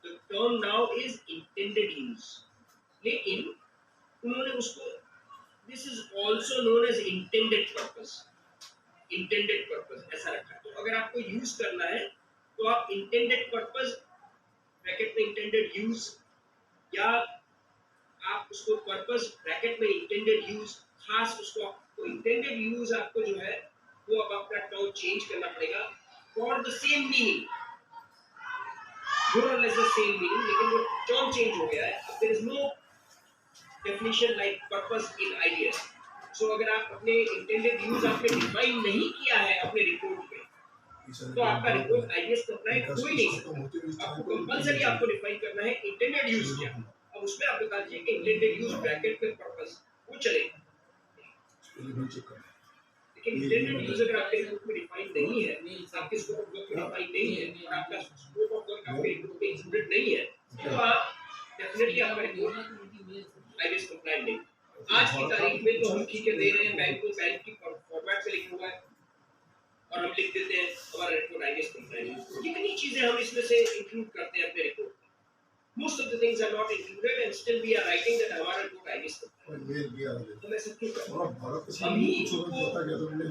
the term now is intended use, लेकिन उन्होंने उसको, this is also known as intended purpose, intended purpose ऐसा रखा है। तो अगर आपको यूज करना है तो आप इंटेंडेड पर्पस ब्रैकेट में इंटेंडेड यूज, या आप उसको पर्पस ब्रैकेट में इंटेंडेड यूज, खास उसको आपको इंटेंडेड यूज आपको जो है वो अब अपना टर्म चेंज करना पड़ेगा फॉर द सेम मीनिंग, मोर और लेस द सेम मीनिंग, लेकिन वो टर्म चेंज हो गया है। There is no definition like purpose in IVS. So अगर आप अपने इंटेंडेड यूज आपने डिफाइन नहीं किया है अपने रिपोर्ट में, तो आपका रिपोर्ट आईबीएस कंप्लायंट हो ही नहीं सकता। आपको कंपलसरी आपको डिफाइन करना है इंटेंडेड यूज क्या। अब उसमें आप बता दीजिए कि इंटेंडेड यूज ब्रैकेट में पर्पस वो चलेगा, लेकिन इंटेंडेड यूज अगर आपके रिपोर्ट में डिफाइन नहीं है, आपके स्कोप ऑफ वर्क में डिफाइन नहीं है, और आपका स्कोप ऑफ वर्क आपके रिपोर्ट में इंक्लूडेड नहीं है, तो आप डेफिनेटली आपका रिपोर्ट आईबीएस कंप्लायंट नहीं। आज की तारीख में तो हम ठीक है दे रहे हैं, बैंक को बैंक की फॉर्मेट में लिखा हुआ है और हम लिख देते हैं हमारा रिपोर्ट आईबीएस कंप्लायंट। कितनी चीजें हम इसमें से इंक्लूड करते हैं अपने रिपोर्ट में, most of the things are not included and still we are writing that हमारा रिपोर्ट आईबीएस कंप्लायंट। हम ऐसा क्यों करते हैं? हम ही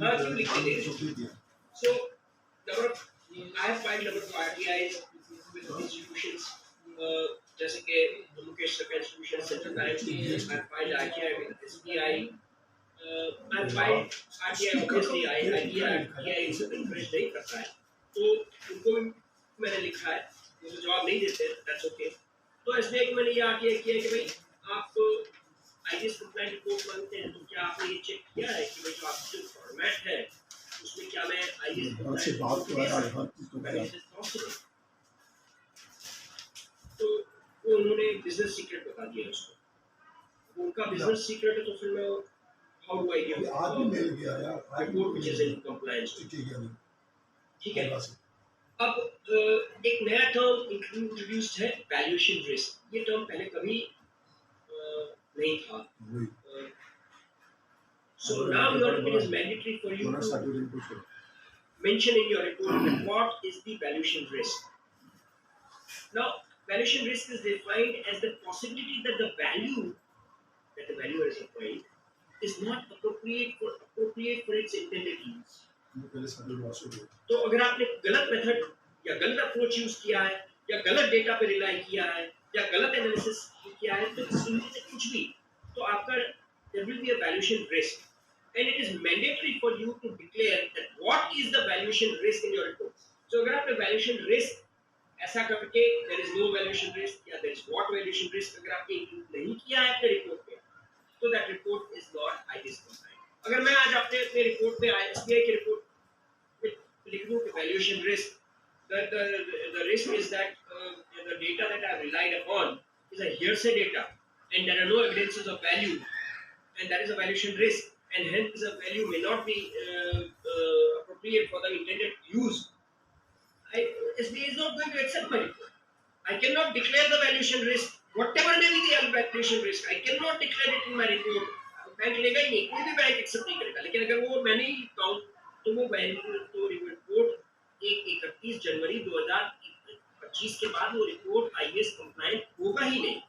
हाँ क्यों लिखते हैं? So number I have filed number of RTIs with institutions, जैसे कि Mukesh Sarkar institution, central bank, I filed RTI with SBI, I filed RTI obviously RTI encourage नहीं करता है, तो उनको भी मैंने लिखा है, मुझे जवाब नहीं देते, दैट्स ओके। तो एसबीआई को मैंने ये आरटीआई किया है कि भाई आप आईबीएस कंप्लायंट रिपोर्ट मांगते हैं, तो क्या आपने ये चेक किया है कि भाई जो आपका जो फॉर्मेट है उसमें क्या मैं आईबीएस कंप्लायंट, तो वो उन्होंने बिजनेस सीक्रेट बता दिया उसको, उनका बिजनेस सीक्रेट है, तो फिर मैं हाउ डू आई गिव आज भी मिल गया यार report which is in compliance, ठीक है। अब एक नया टर्म इंट्रोड्यूस्ड है, वैल्यूएशन रिस्क। ये टर्म पहले कभी नहीं था। So now it is mandatory for you to mention in your report that what is the valuation risk. Now, valuation risk is defined as the possibility that the value that the valuer is applied is not appropriate for its intended use. तो अगर आपने गलत method या गलत approach use किया है, या गलत डेटा पे रिलाई किया है, या गलत एनालिसिस किया है, तो इनमें से कुछ भी, तो आपका there will be a valuation risk. And it is mandatory for you to declare that what is the valuation risk in your report. So अगर आपने valuation risk ऐसा करके there is no valuation risk या there is what valuation risk अगर आपने include नहीं किया है अपने रिपोर्ट में, तो that report is not IBS compliant. अगर मैं आज अपने रिपोर्ट में SBI की रिपोर्ट में लिख दूं कि valuation risk, the risk is that the data that I have relied upon is a hearsay data and there are no evidences of value, and that is a valuation risk, and hence the value may not be appropriate for the intended use. SBI is not going to accept my report. I cannot declare the valuation risk, whatever may be the valuation risk. I cannot declare it in my report. Bank लेगा ही नहीं, कोई भी bank accept नहीं करेगा। लेकिन अगर वो मैं नहीं लिखता हूँ तो वो बैंक तो रिपोर्ट एक 31 जनवरी 2025 के बाद वो रिपोर्ट आईएएस कंप्लायंट होगा ही नहीं।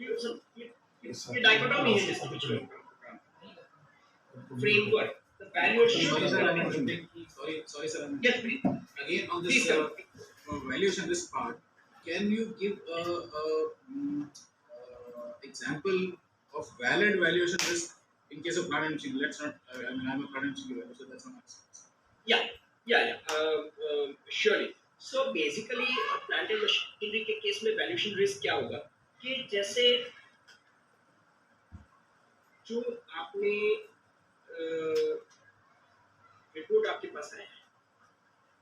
ये डाइकोटोमी है जिसके पीछे framework, the value should Sorry, sir. yes please. Again, on Please, this valuation risk part, can you give example of valid valuation risk in case of plant and machinery? Let's not. I'm a plant and machinery value, so that's not. Yeah. Surely. So basically, plant and machinery के case में valuation risk क्या होगा कि जैसे जो आपने report आपके पास आया है,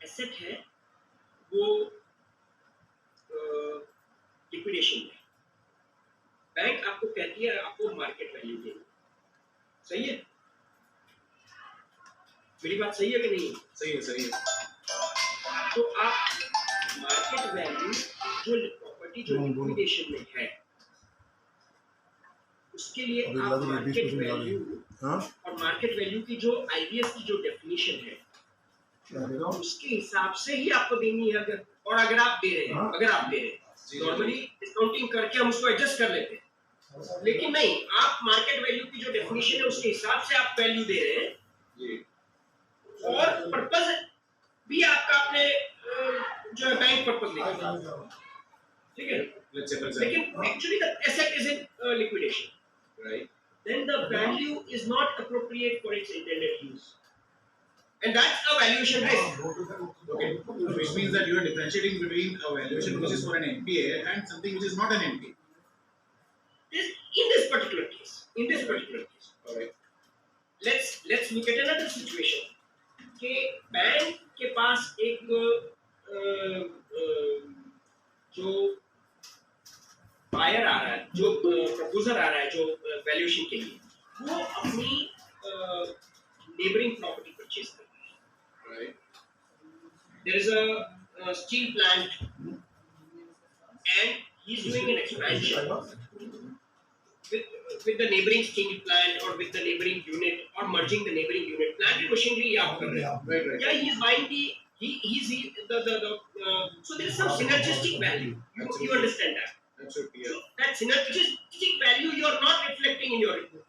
एसेट है वो लिक्विडेशन में, बैंक आपको कहती है आपको मार्केट वैल्यू देनी, सही है? मेरी बात सही है कि नहीं? सही है. तो आप मार्केट वैल्यू जो प्रॉपर्टी जो लिक्विडेशन में है उसके लिए आप मार्केट वैल्यू और मार्केट वैल्यू की जो आईवीएस की जो डेफिनेशन है उसके हिसाब से ही आपको देनी है। अगर आप दे रहे हैं नॉर्मली डिस्काउंटिंग करके हम उसको एडजस्ट कर लेते हैं, लेकिन नहीं, आप मार्केट वैल्यू की जो डेफिनेशन है उसके हिसाब से आप वैल्यू दे रहे हैं और पर्पस भी आपका अपने जो है बैंक पर्पस लिखा है, ठीक है? लेकिन actually the asset is in liquidation, Right. then the value is not appropriate for its intended use, and that's a valuation risk. Okay. Which means that you are differentiating between a valuation which is for an NPA and something which is not an NPA. In this particular case, Alright. let's look at another situation कि bank के पास एक जो buyer आ रहा है, जो proposer आ रहा है जो वैल्यूएशन के लिए, वो अपनी नेबरिंग प्रॉपर्टी परचेज कर रहा है। Right. There is a steel plant and he's doing an expansion with the neighboring steel plant or with the neighboring unit or merging the neighboring unit. Plant and machinery आप कर रहे हैं। Right. Yeah, he's buying so there is some synergistic value. You understand that? Absolutely. So that synergistic value you are not reflecting in your report,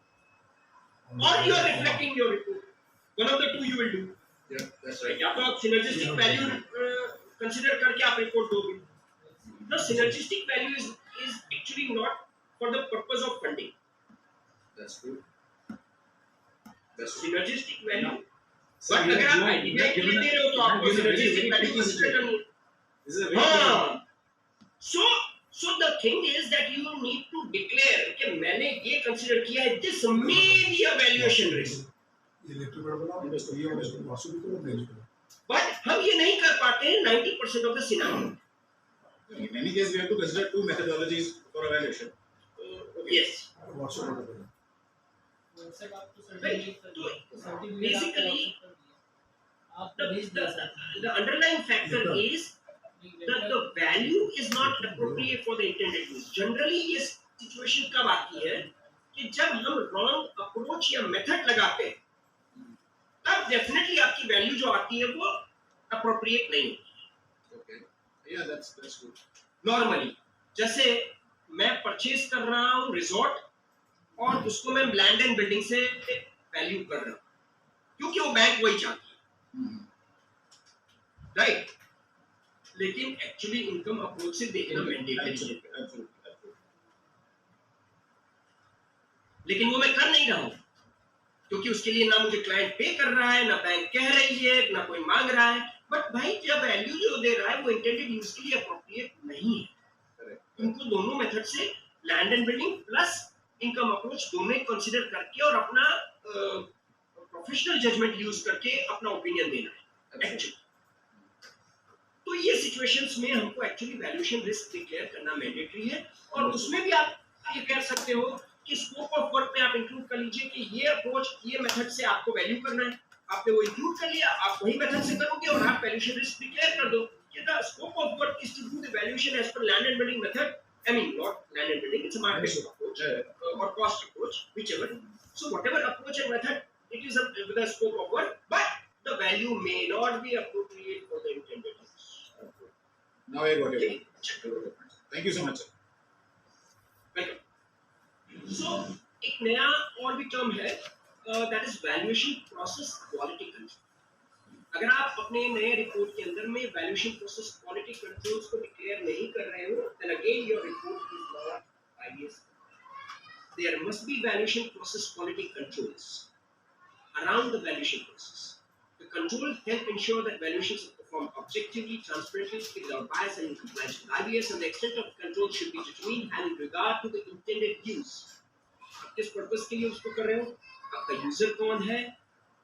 or you are reflecting in your report. One of the two you will do. Yeah, that's right. या तो आप synergistic value consider करके आप report दोगे. The synergistic value is actually not for the purpose of funding. That's true. Synergistic value. So But अगर आप idea के लिए दे रहे हो तो आपको synergistic value consider करनी है. This is a very हाँ. So the thing is that you need to declare कि मैंने ये consider किया है, this may be a valuation risk. But हम ये नहीं कर पाते हैं 90% of the scenario. In any case, we have to consider two methodologies for evaluation. Yes. Right. So basically, the underlying factor is that the value is not appropriate for the intended use. Generally, ये situation कब आती है कि जब हम wrong approach या method लगाते हैं, तब definitely आपकी value जो आती है वो appropriate नहीं होती। Okay. Yeah, that's good. Normally, जैसे मैं purchase कर रहा हूँ resort और उसको मैं land and building से value कर रहा हूँ, क्योंकि वो बैंक वही चाहती है, right? लेकिन एक्चुअली इनकम अप्रोच से देखना मैंडेटरी है, लेकिन वो मैं कर नहीं रहा हूँ क्योंकि उसके लिए ना मुझे क्लाइंट पे कर रहा है, ना बैंक कह रही है, ना कोई मांग रहा है। बट भाई जब वैल्यू जो दे रहा है वो इंटेंडेड यूज के लिए अप्रोप्रिएट नहीं है, तुमको दोनों मेथड से land and building plus income approach दोनों कंसीडर करके और अपना प्रोफेशनल जजमेंट यूज करके अपना ओपिनियन देना है एक्चुअली। तो ये सिचुएशंस में हमको एक्चुअली वैल्यूएशन रिस्क डिक्लेयर करना मैंडेटरी है, और उसमें भी आप ये कह सकते हो कि स्कोप ऑफ वर्क में आप इंक्लूड कर लीजिए कि ये अप्रोच ये मेथड से आपको वैल्यू करना है, आपने वो इंक्लूड कर लिया, आप वही मेथड से करोगे और आप वैल्यूएशन रिस्क डिक्लेयर कर दो कि the scope of work is to do the valuation as per land and building method, I mean not land and building, it's a market approach or cost approach, whichever. So whatever approach and method, it is with the scope of work, but the value may not be appropriate for the intended use. Now I got it. Okay, check करो the point. Thank you so much, sir. Welcome. So एक नया और भी term है that is valuation process quality control. अगर आप अपने नए रिपोर्ट के अंदर में वैल्यूएशन प्रोसेस क्वालिटी कंट्रोल्स को डिक्लेयर नहीं कर रहे हो then again your report is not IBS. There must be valuation process quality controls around the valuation process. The control help ensure that valuations are performed objectively, transparently, without bias and in compliance with IBS, and the extent of control should be determined having regard to the intended use. आप किस purpose के लिए उसको कर रहे हो, आपका user कौन है,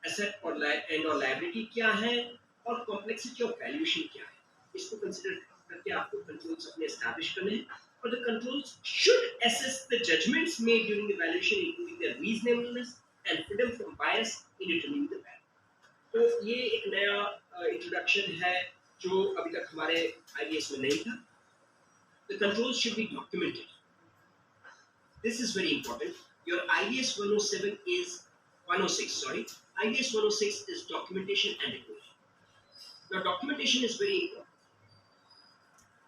एसेट और लायबिलिटी क्या है, और कॉम्प्लेक्सिटी ऑफ वैल्यूएशन क्या है, इसको कंसीडर करके आपको कंट्रोल्स अपने एस्टैब्लिश करने हैं. और the controls should assess the judgments made during the valuation including their reasonableness and freedom from bias in determining the value. तो ये एक नया इंट्रोडक्शन है जो अभी तक हमारे आईबीएस में नहीं था. The controls should be documented. This is very important. Your IBS 107 is 106. Sorry, IBS 106 is documentation and reporting. Now, documentation is very important.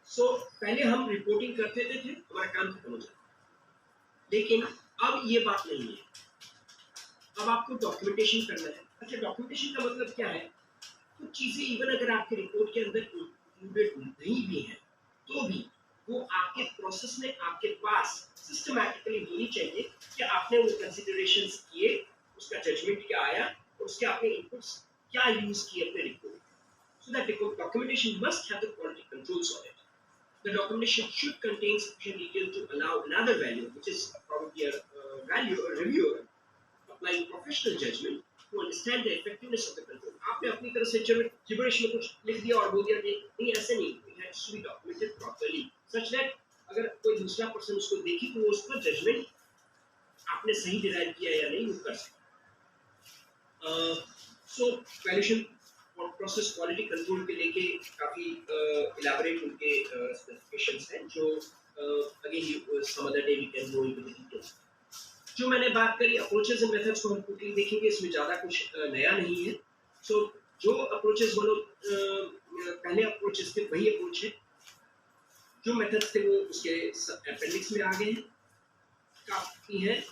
So, पहले हम रिपोर्टिंग करते थे, हमारा काम खत्म हो जाता. लेकिन अब ये बात नहीं है. अब आपको डॉक्यूमेंटेशन करना है. अच्छा, डॉक्यूमेंटेशन का मतलब क्या है? कुछ चीजें इवन अगर आपके रिपोर्ट के अंदर इंक्लूडेड नहीं भी है, तो भी वो आपके प्रोसेस में आपके पास सिस्टमैटिकली होनी चाहिए कि आपने वो कंसीडरेशंस किए, उसका जजमेंट क्या आया, और उसके आपने इनपुट्स क्या यूज किए अपने report. So that documentation must have the quality controls on it. The documentation should contain sufficient detail to allow another value, which is probably a value or reviewer applying professional judgment to understand the effectiveness of the control. आपने अपनी तरफ से gibberish में कुछ लिख दिया और बोल दिया नहीं, ऐसे नहीं. It has to be documented properly such that अगर कोई दूसरा पर्सन उसको देखे तो वो उसका जजमेंट आपने सही डिराइव किया या नहीं वो कर सकता. सो वैल्यूएशन और प्रोसेस क्वालिटी कंट्रोल के लेके काफी इलैबोरेट उनके स्पेसिफिकेशंस हैं जो again some other day we can go into the details. जो मैंने बात करी अप्रोचेस एंड मेथड्स को हम क्विकली देखेंगे, इसमें ज़्यादा कुछ नया नहीं है. सो जो अप्रोचेस पहले अप्रोचेस थे वही अप्रोच है. जो मेथड्स थे वो उसके अपेंडिक्स में आ गए हैं, काफ़ी हैं.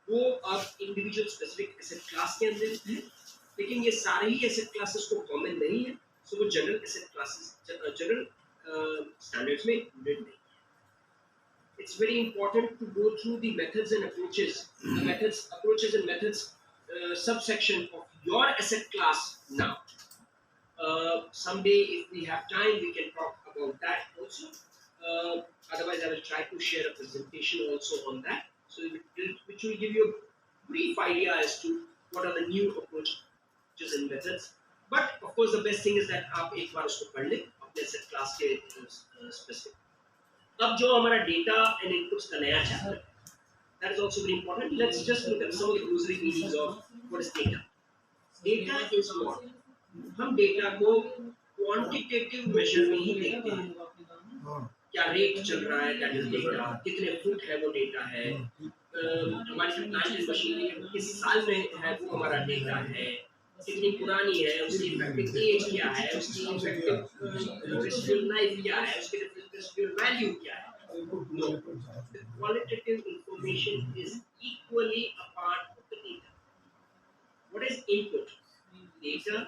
वो अब इंडिविजुअल स्पेसिफिक एसेट क्लास के अंदर हैं, लेकिन ये सारे ही एसेट क्लासेस को कॉमन नहीं है. सो वो general asset classes general standards में इंक्लूडेड नहीं. It's very important to go through the methods and approaches, approaches and methods subsection of your asset class now. Someday, if we have time, we can talk about that also. Otherwise, I will try to share a presentation also on that, so which will give you a brief idea as to what are the new approaches and methods. But of course, the best thing is that आप एक बार उसको पढ़ लें अपने asset class के specific. अब जो हमारा डेटा एंड इनपुट्स का नया chapter, that is also very important. Let's just look at some of the glossary meanings of what is data. Data is what, हम डेटा को क्वांटिटेटिव मेजर में ही देखते हैं. क्या रेट चल रहा है, दैट इज डेटा. कितने फुट है वो डेटा है. हमारी जो प्लांट एंड मशीनरी है किस साल में है वो हमारा डेटा है. कितनी पुरानी है, उसकी इफेक्टिव एज क्या है, उसकी इफेक्टिव रेसिडुअल लाइफ क्या है, उसकी रेसिडुअल वैल्यू क्या है. No, the qualitative information is equally a part of the data. What is input? Data,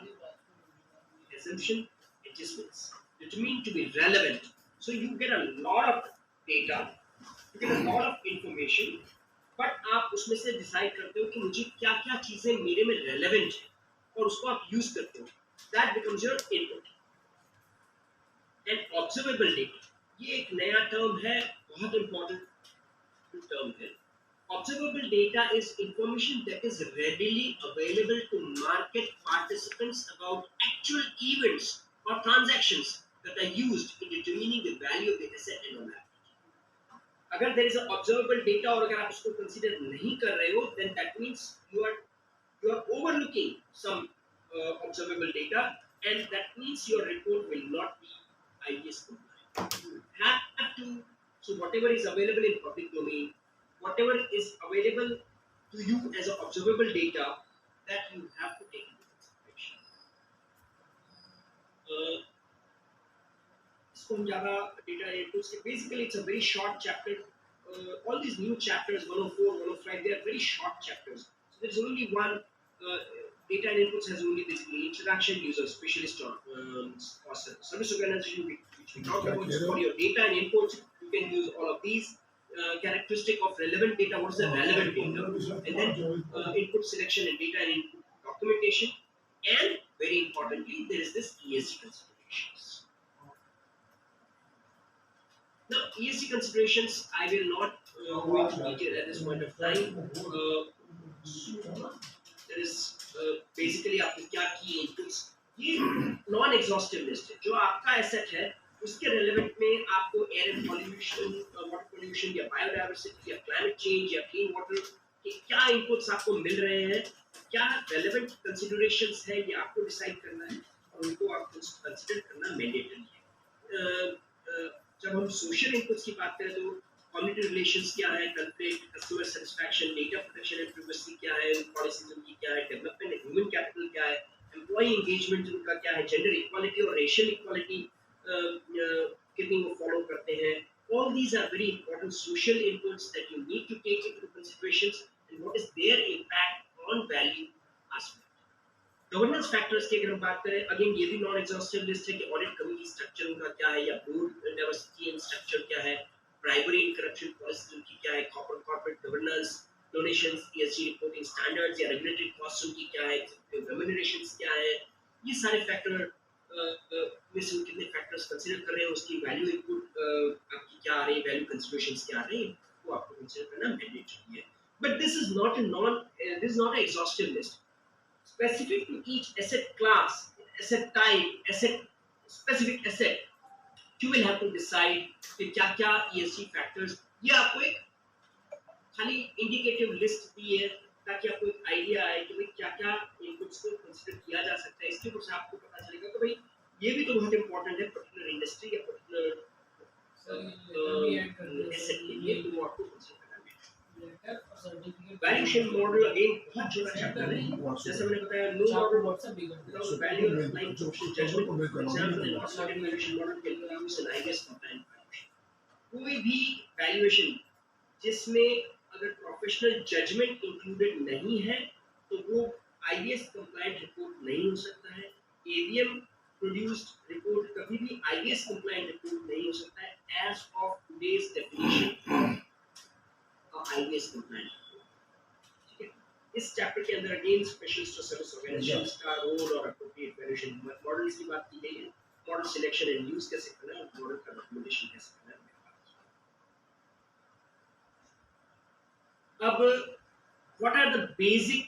assumption, adjustments determined to be relevant. So you get a lot of data, you get a lot of information, but आप उसमें से decide करते हो कि मुझे क्या क्या चीजें मेरे में रेलेवेंट है और उसको आप यूज करते हो. That becomes your input. And observable data, ये एक नया टर्म है, बहुत इंपॉर्टेंट टर्म है. Observable data is information that is readily available to market participants about actual events or transactions that are used in determining the value of the asset and liability. अगर there is a observable data और अगर आप उसको consider नहीं कर रहे हो, then that means you are overlooking some observable data, and that means your report will not be IBS compliant. You have to, so whatever is available in public domain, whatever is available to you as observable data, that you have to take into consideration. इसको हम ज़्यादा data inputs के basically it's a very short chapter. All these new chapters 104, 105, they are very short chapters. So there's only one data and inputs has only basically interaction user specialist or service organization which we talked about. So for your data and inputs, you can use all of these characteristic of relevant data. What is the relevant data? And then input selection and data and input documentation. And very importantly, there is this ESG considerations. Now, ESG considerations, I will not go into detail at this point of time. There is basically आपको क्या की inputs, ये non exhaustive list है. जो आपका asset है उसके relevant में आपको air and pollution, water pollution या बायोडाइवर्सिटी या क्लाइमेट चेंज या क्लीन वाटर के क्या इनपुट्स आपको मिल रहे हैं, क्या रेलेवेंट कंसिडरेशंस है, ये आपको डिसाइड करना है और उनको आपको कंसिडर करना मैंडेटरी है. जब हम सोशल इनपुट्स की बात करें तो कम्युनिटी रिलेशंस क्या है, conflict, customer satisfaction, data protection and privacy क्या है, पॉलिसीज उनकी क्या है, डेवलपमेंट एंड ह्यूमन कैपिटल क्या है, एम्प्लॉय एंगेजमेंट उनका क्या है, जेंडर इक्वालिटी और रेशियल इक्वालिटी कितनी वो फॉलो करते हैं. All these are very important social inputs that you need to take into considerations and what is their impact on value aspect. Governance factors की अगर हम बात करें, अगेन ये भी नॉन एग्जॉस्टिव लिस्ट है कि ऑडिट कमिटी स्ट्रक्चर उनका क्या है या बोर्ड डाइवर्सिटी एंड स्ट्रक्चर क्या है, प्राइमरी एंड करप्शन पॉलिसी उनकी क्या है, corporate governance, donations, ESG reporting standards या रेगुलेटरी कॉस्ट उनकी क्या है, रेम्यूनरेशंस क्या है, ये सारे फैक्टर में से कितने फैक्टर्स कंसीडर कर रहे हैं, उसकी वैल्यू इनपुट आपकी क्या आ रही है, वैल्यू कंसीडरेशंस क्या आ रही है, वो आपको कंसीडर करना मैंडेटरी है. But this is not an exhaustive list. Specific to each asset class, asset type, specific asset, you will have to decide कि क्या-क्या ESG factors. ये आपको एक खाली indicative list दी है ताकि आपको एक आइडिया आए कि भाई क्या-क्या इनपुट्स को कंसीडर किया जा सकता है. इसके ऊपर से आपको पता चलेगा कि भाई ये भी तो बहुत इंपॉर्टेंट है पर्टिकुलर इंडस्ट्री या पर्टिकुलर एसेट के लिए, तो वो आपको कंसीडर वैल्यूएशन मॉडल अगेन बहुत छोटा चैप्टर है. जैसे मैंने बताया, no model value line judgment example and automated valuation model can be used in IS compliant valuation. कोई भी वैल्यूएशन जिसमें अगर प्रोफेशनल जजमेंट इंक्लूडेड नहीं है तो वो आईएस कंप्लायंट रिपोर्ट नहीं हो सकता है. एवीएम प्रोड्यूस्ड रिपोर्ट कभी भी आईएस कंप्लायंट रिपोर्ट नहीं हो सकता है as of today's definition IBS compliant. ठीक है, इस चैप्टर के अंदर अगेन स्पेशलिस्ट और सर्विस ऑर्गेनाइजेशंस का रोल और एप्रोप्रिएट वैल्यूएशन मॉडल्स की बात की गई है. मॉडल सिलेक्शन एंड यूज कैसे करना है, मॉडल का रिकमेंडेशन कैसे करना है. अब what are the basic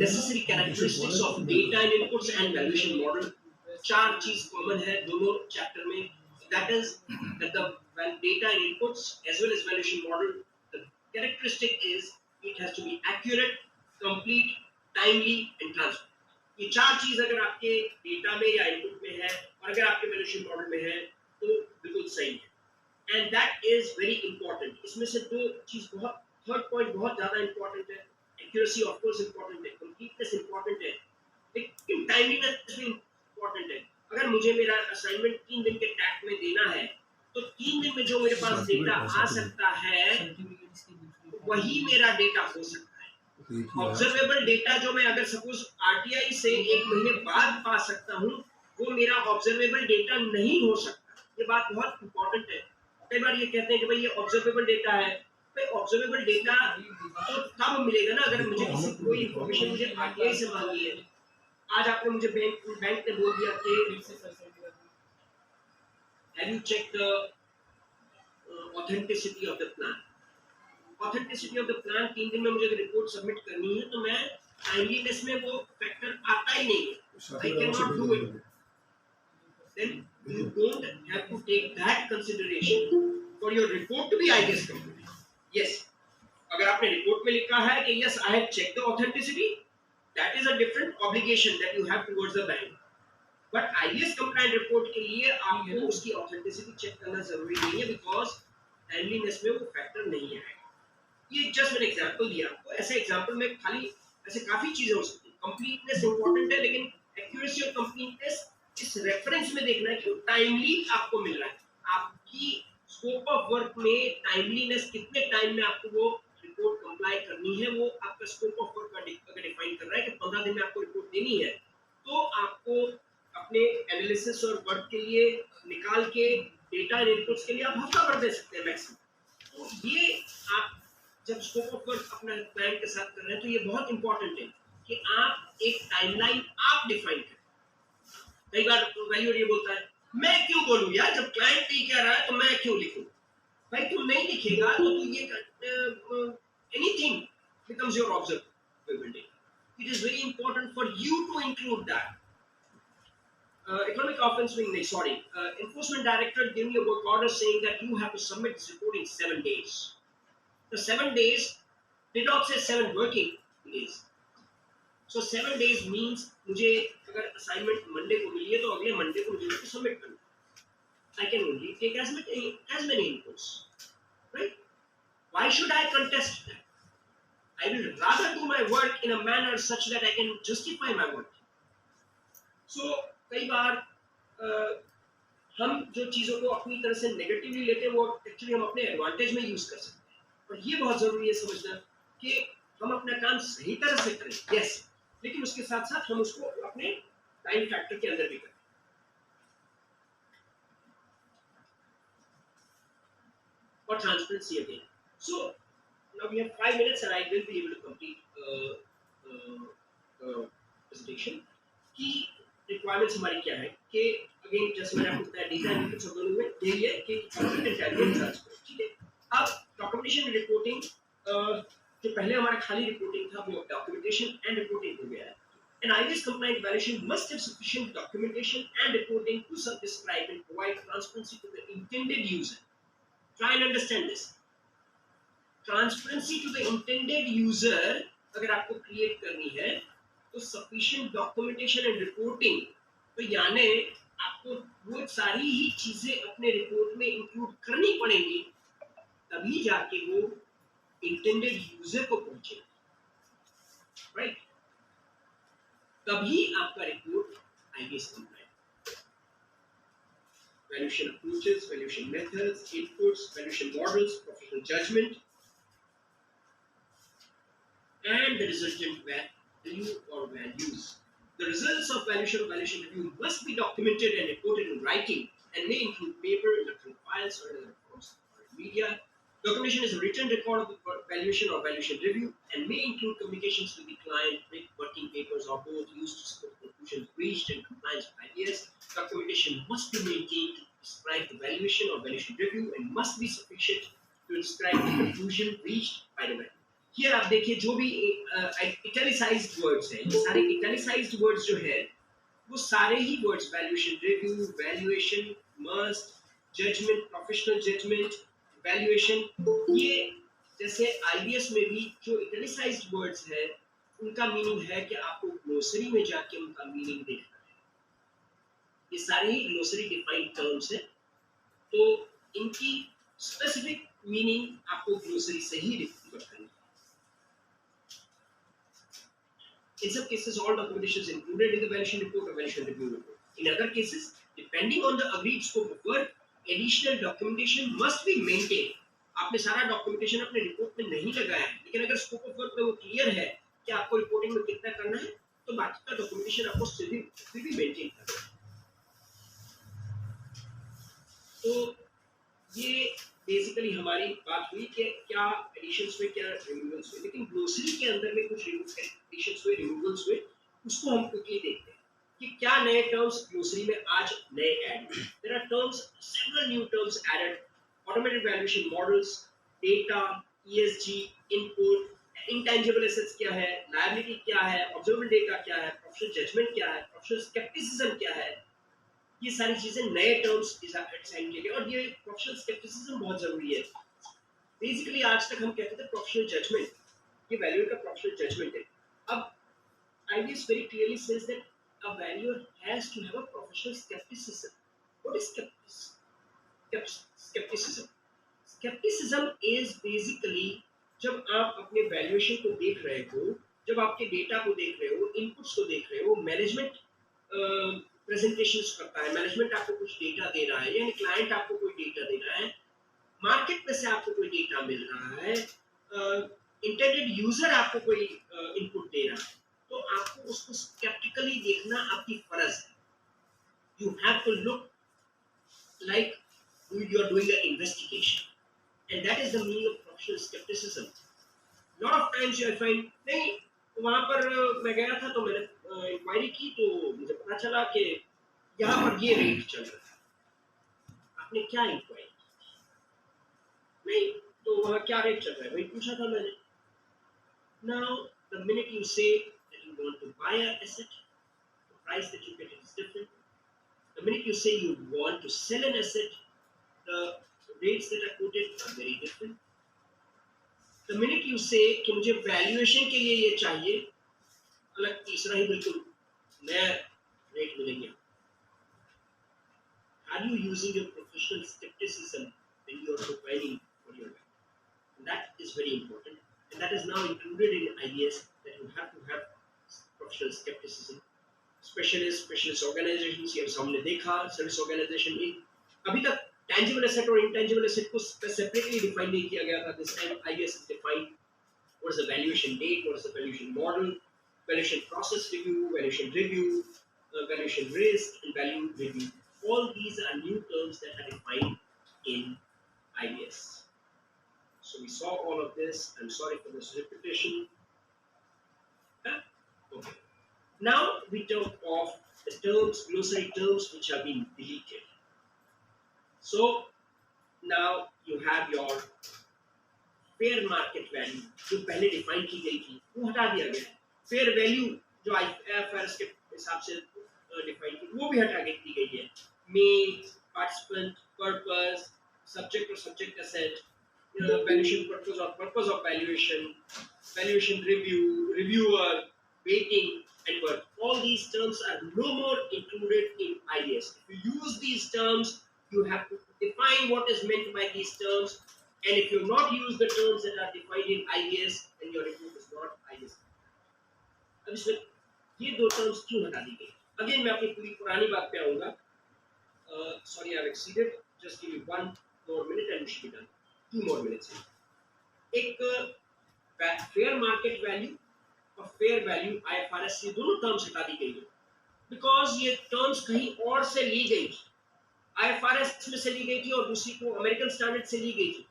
necessary characteristics of data and inputs and valuation model. चार चीज कॉमन है दोनों चैप्टर में. That is that the data and inputs as well as valuation model, the characteristic is it has to be accurate, complete, timely and transparent. ये चार चीज अगर आपके डेटा में या इनपुट में है और अगर आपके वैल्यूएशन मॉडल में है तो बिल्कुल सही है. And that is very important. इसमें से दो चीज बहुत, थर्ड पॉइंट बहुत ज्यादा इंपॉर्टेंट है. एक्यूरेसी ऑफ कोर्स इंपॉर्टेंट है, कंप्लीटनेस इंपॉर्टेंट है, लेकिन टाइमलीनेस भी इंपॉर्टेंट है. अगर मुझे मेरा असाइनमेंट 3 दिन के टैग में देना है तो 3 दिन में जो मेरे पास डेटा आ सकता है वही मेरा डेटा हो सकता है. ऑब्जर्वेबल डेटा जो मैं अगर सपोज आरटीआई से 1 महीने बाद पा सकता हूँ वो मेरा ऑब्जर्वेबल डेटा नहीं हो सकता. ये बात बहुत इंपॉर्टेंट है. कई बार ये कहते हैं कि भाई ये ऑब्जर्वेबल डेटा है. भाई ऑब्जर्वेबल डेटा तो तब मिलेगा ना अगर मुझे किसी कोई इंफॉर्मेशन मुझे आरटीआई से मांगी है. आज आपने मुझे बैंक ने बोल दिया कि have you checked the authenticity of the plan. Authenticity of the plan 3 दिन में मुझे रिपोर्ट सबमिट करनी है तो मैं टाइमलीनेस में वो फैक्टर आता ही नहीं है. I cannot do it. Then you don't have to take that consideration for your report to be IBS complete. Yes, अगर आपने रिपोर्ट में लिखा है कि yes I have checked the authenticity, that is a different obligation that you have towards the bank. But IBS compliant report के लिए आपको उसकी ऑथेंटिसिटी चेक करना जरूरी नहीं है बिकॉज टाइमलीनेस में वो फैक्टर नहीं आएगा. ये जस्ट मैंने एग्जांपल दिया आपको. ऐसे एग्जांपल में खाली ऐसे काफी चीजें हो सकती हैं. कंप्लीटनेस इंपॉर्टेंट है लेकिन एक्यूरेसी ऑफ कंपनी टेस्ट इस रेफरेंस में देखना है कि टाइमली आपको मिल रहा है, आपकी स्कोप ऑफ वर्क में टाइमलीनेस, कितने टाइम में आपको वो रिपोर्ट कंप्लाई करनी है, वो आपका स्कोप ऑफ वर्क अगर डिफाइन कर रहा है कि 15 दिन में आपको रिपोर्ट देनी है, तो आपको अपने एनालिसिस और वर्क के लिए निकाल के डेटा इनपुट्स के लिए आप हफ्ता भर दे सकते हैं मैक्सिमम। तो ये आप जब स्कोप ऑफ वर्क अपना क्लाइंट के साथ कर रहे हैं तो ये बहुत इंपॉर्टेंट है कि आप एक टाइमलाइन आप डिफाइन करें। कई बार वैल्यूअर ये बोलता है मैं क्यों बोलूं यार, जब क्लाइंट नहीं कह रहा है तो मैं क्यों लिखूं। भाई तुम नहीं लिखेगा तो तू ये anything becomes your observability. It is very important for you to include that. Economic offense being sorry, enforcement director gave me a work order saying that you have to submit this report in 7 days. The 7 days did not say 7 working days. So 7 days means मुझे अगर assignment Monday को मिली है तो अगले Monday को मुझे submit करना। I can only take as many inputs, right? Why should I contest that? I will rather do my work in a manner such that I can justify my work. So कई बार हम जो चीज़ों को अपनी तरह से negatively लेते हैं वो एक्चुअली हम अपने एडवांटेज में यूज कर सकते हैं, और ये बहुत ज़रूरी है समझना कि हम अपना काम सही तरह से करें, यस, लेकिन उसके साथ साथ हम उसको अपने टाइम फैक्टर के अंदर भी करें। और transparency again. So now we have 5 minutes and I will be able to complete presentation। की requirements हमारी क्या है कि अगेन जैसे मैंने आपको बताया डेटा इनपुट्स और दोनों में यही है कि ट्रांसपेरेंट, ठीक है। अब डॉक्यूमेंटेशन रिपोर्टिंग, जो पहले हमारा खाली रिपोर्टिंग था वो डॉक्यूमेंटेशन एंड रिपोर्टिंग हो गया है। An IBS compliant valuation must have sufficient documentation and reporting to describe and provide transparency to the intended user. Try and understand this. Transparency to the intended user अगर आपको create करनी है तो sufficient documentation and reporting, तो यानी आपको वो सारी ही चीजें अपने रिपोर्ट में इंक्लूड करनी पड़ेंगी, तभी जाके वो इंटेंडेड यूजर को पहुंचे, राइट? तभी आपका report IBS compliant. Valuation approaches, valuation methods, inputs, valuation models, professional judgment and the resultant value or values. The results of valuation review must be documented and reported in writing and may include paper, electronic files, or other forms of media. Documentation is a written record of the valuation or valuation review and may include communications with the client, working papers, or both used to support conclusions reached in compliance with IBS. Documentation must be maintained to describe the valuation or valuation review and must be sufficient to describe the conclusion reached by the valuer. Here आप देखिए जो भी italicised words हैं, ये सारे italicised words जो है वो सारे ही words valuation review, valuation, must, judgement, professional judgement, valuation, ये जैसे आईबीएस में भी जो इटैलिसाइज्ड वर्ड्स है उनका मीनिंग है कि आपको ग्लोसरी में जाके उनका मीनिंग देखना है। ये सारे ही ग्लोसरी डिफाइंड टर्म्स हैं, तो इनकी स्पेसिफिक मीनिंग आपको ग्लोसरी से ही डिफाइन करनी है। In some cases, all documentation is included in the valuation report or valuation review report. In other cases, depending on the agreed scope of work, additional documentation must be maintained. आपने सारा documentation अपने report में नहीं लगाया है, लेकिन अगर scope of work में वो क्लियर है कि आपको रिपोर्टिंग में कितना करना है, तो बाकी का डॉक्यूमेंटेशन आपको फिर भी मेंटेन करना है। तो ये बेसिकली हमारी बात हुई कि क्या एडिशंस हुए, क्या रिमूवल्स हुए, लेकिन ग्लोसरी के अंदर में कुछ एडिशंस हुए, रिमूवल्स हुए, उसको हम क्विकली देखते हैं कि क्या नए टर्म्स ग्लोसरी में आज नए ऐड हुए। There are terms, several new terms added, automated valuation models, data, ESG, input, intangible assets क्या है, लायबिलिटी क्या है, ऑब्जर्वेबल डेटा क्या है, प्रोफेशनल जजमेंट क्या है, प्रोफेशनल स्केप्टिसिज्म क्या है, ये सारी चीजें नए टर्म्स डिजाइन किए गए। और ये प्रोफेशनल स्केप्टिसिज्म बहुत जरूरी है। बेसिकली आज तक हम कहते थे प्रोफेशनल जजमेंट, ये वैल्यूअर का प्रोफेशनल जजमेंट है। अब IBS very clearly says that a valuer has to have a professional skepticism. What is skepticism? Skepticism is basically जब आप अपने वैल्यूएशन को देख रहे हो, जब आपके डेटा को देख रहे हो, इनपुट्स को देख रहे हो, मैनेजमेंट प्रेजेंटेशंस करता है, मैनेजमेंट आपको कुछ डेटा दे रहा है, यानी क्लाइंट आपको कोई डेटा दे रहा है, मार्केट में से आपको कोई डेटा मिल रहा है, इंटेंडेड यूजर आपको कोई इनपुट दे रहा है, तो आपको उसको स्केप्टिकली देखना आपकी फर्ज है. You have to look like you are doing an investigation, and that is the meaning of professional skepticism. Lot of times I find नहीं, वहाँ पर मैं गया था तो मैंने इंक्वायरी की तो मुझे पता चला कि यहाँ पर ये रेट चल रहा है. आपने क्या इंक्वायरी की? नहीं, तो वहाँ क्या रेट चल रहा है वही पूछा था मैंने. Now the minute you say that you want to buy an asset, the price that you get is different. The minute you say you want to sell an asset, the rates that are quoted are very different. The minute you say कि मुझे valuation के लिए ये चाहिए, अलग तीसरा ही बिल्कुल नया रेट मिलेंगे. Are you using your professional skepticism when you are providing for your value? And that is very important, and that is now included in IBS that you have to have professional skepticism. Specialist organisations ये हमने देखा, service organisation में अभी तक tangible asset और intangible asset को separately define नहीं किया गया था. This time IBS is defined what is the valuation date, what is the valuation model, valuation process review, valuation risk and value review. All these are new terms that are defined in IBS. So we saw all of this. I'm sorry for this repetition. Okay. Now we talk of the terms, glossary terms which have been deleted. So now you have your fair market value जो पहले define की गई थी वो हटा दिया गया. Fair value जो IFRS के हिसाब से define की वो भी हटा दी गई है. Mean, participant, purpose, subject or subject asset, valuation purpose or purpose of valuation, valuation review, reviewer, weighting, and work. All these terms are no more included in IBS. If you use these terms, you have to define what is meant by these terms. And if you not use the terms that are defined in IBS, then your report is not IBS. अब इसमें ये दो terms क्यों हटा दी गई? Again मैं अपनी पूरी पुरानी बात पे आऊँगा. Sorry, I've exceeded. Just give me 1 more minute and we should be done. 2 more minutes. एक fair market value और फेयर वैल्यू IFRS से दोनों टर्म्स हटा दी गई है, बिकॉज ये टर्म्स कहीं और से ली गई थी. IFRS में से ली गई थी और दूसरी को अमेरिकन स्टैंडर्ड से ली गई थी,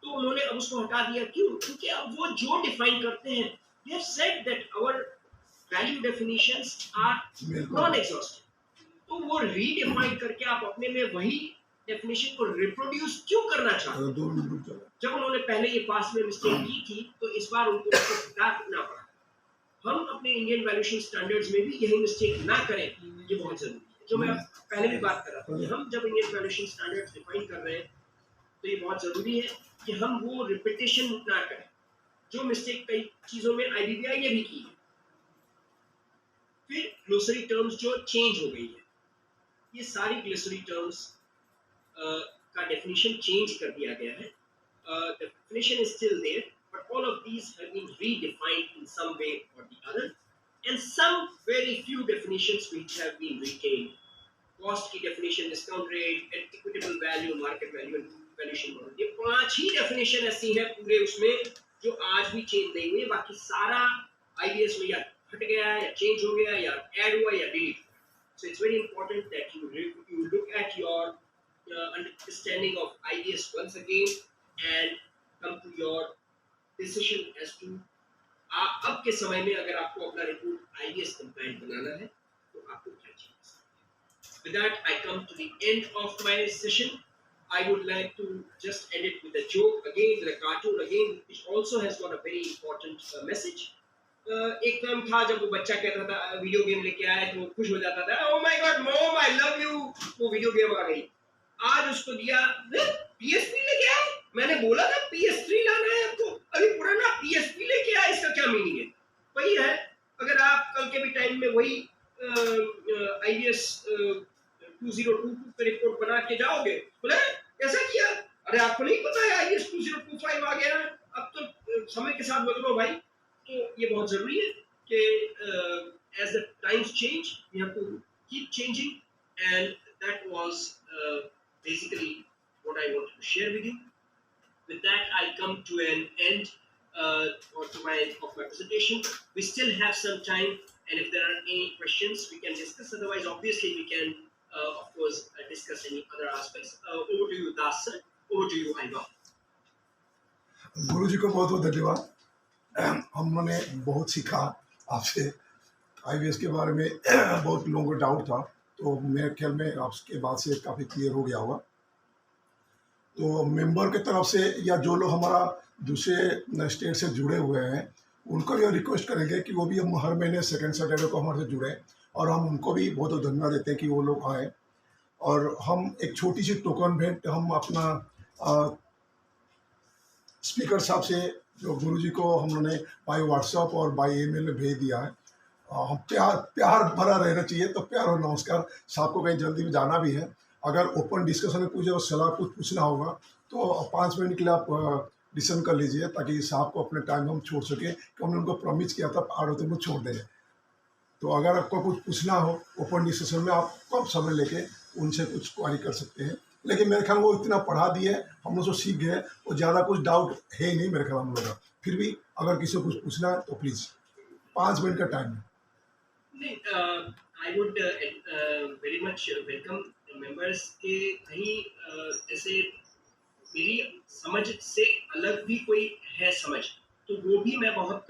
तो उन्होंने अब उसको हटा दिया. क्यों? क्योंकि अब वो जो डिफाइन करते हैं, they have said that our value definitions are non-exhaustive. तो वो रीडिफाइन करके आप अपने में वही डेफिनेशन को रिप्रोड्यूस क्यों करना चाहते हैं? जब उन्होंने पहले ये पास में मिस्टेक की थी तो इस बार उनको हटाना पड़ा. हम अपने इंडियन वैल्यूएशन स्टैंडर्ड्स में भी यही मिस्टेक ना करें, ये बहुत जरूरी है. जो मैं पहले भी बात कर रहा था, हम जब इंडियन वैल्यूएशन स्टैंडर्ड्स डिफाइन कर रहे हैं तो ये बहुत जरूरी है कि हम वो रिपीटेशन ना करें जो मिस्टेक कई चीजों में आईबीबीआई ने भी की है. फिर ग्लोसरी टर्म्स जो चेंज हो गई है, ये सारी ग्लोसरी टर्म्स का डेफिनेशन चेंज कर दिया गया है. Definition is still there, but all of these have been redefined in some way or the other, and some very few definitions which have been retained. Cost की definition, discount rate, equitable value, market value, valuation model. ये 5 ही definition ऐसी हैं पूरे उसमें जो आज भी change नहीं हुई. बाकी सारा IBS में या हट गया या चेंज हो गया या ऐड हुआ या delete. So it's very important that you look at your understanding of IBS once again and come to your decision as to अब के समय में अगर आपको अपना रिपोर्ट IBS compliant बनाना है तो आपको क्या चाहिए. With that, I come to the end of my session. I would like to just end it with a joke again, with a cartoon again, which also has got a very important message. एक time था जब वो बच्चा कहता था video game लेके आया तो वो खुश हो जाता था. Oh my God, mom, I love you. वो वीडियो गेम आ गई. आज उसको दिया PS3 लेके आए. मैंने बोला था PS3 लाना है आपको, अभी पुराना PS3 लेके आए. इसका क्या मीनिंग है? वही है, अगर आप कल के भी टाइम में वही IBS 2022 पे रिपोर्ट बना के जाओगे, बोले कैसा किया? अरे आपको नहीं पता है IBS 2025 आ गया, अब तो समय के साथ बदलो भाई. तो ये बहुत जरूरी है कि as the times change, we have to keep changing, and that was basically what I wanted to share with you. With that, I come to an end of my presentation. We still have some time, and if there are any questions, we can discuss. Otherwise, obviously, we can, of course, discuss any other aspects. Over to you, Das sir. Over to you, Aiba. गुरु जी को बहुत बहुत धन्यवाद। हमने बहुत सीखा आपसे। IVS के बारे में बहुत लोगों को डाउट था, तो मेरे ख्याल में आपके बाद से काफ़ी क्लियर हो गया होगा। तो मेंबर के तरफ से या जो लोग हमारा दूसरे स्टेट से जुड़े हुए हैं, उनको भी रिक्वेस्ट करेंगे कि वो भी हम हर महीने सेकंड सैटरडे को हमारे से जुड़े, और हम उनको भी बहुत बहुत धन्यवाद देते हैं कि वो लोग आए। और हम एक छोटी सी टोकन भेंट हम अपना स्पीकर साहब से, जो गुरुजी को हम लोगों ने बाय व्हाट्सएप और बाय ईमेल में भेज दिया है। हम प्यार भरा रहना चाहिए, तो प्यार और नमस्कार। साहब को कहीं जल्दी में जाना भी है, अगर ओपन डिस्कशन में कुछ सलाह कुछ पूछना होगा तो 5 मिनट के लिए आप डिसीजन कर लीजिए, ताकि साहब को अपने टाइम हम छोड़ सके, कि हमने उनको प्रॉमिस किया था 8 बजे में छोड़ देंगे। तो अगर आपको कुछ पूछना हो ओपन डिस्कशन में, आप कम समय लेके उनसे कुछ क्वारी कर सकते हैं। लेकिन मेरे ख्याल वो इतना पढ़ा दिए, हम लोग तो सीख गए, वो ज़्यादा कुछ डाउट है ही नहीं मेरे ख्याल हम लोग का। फिर भी अगर किसी को कुछ पूछना है तो प्लीज़ 5 मिनट का टाइम है। I would very much welcome members के कहीं जैसे मेरी समझ से अलग भी कोई है समझ, तो वो भी मैं बहुत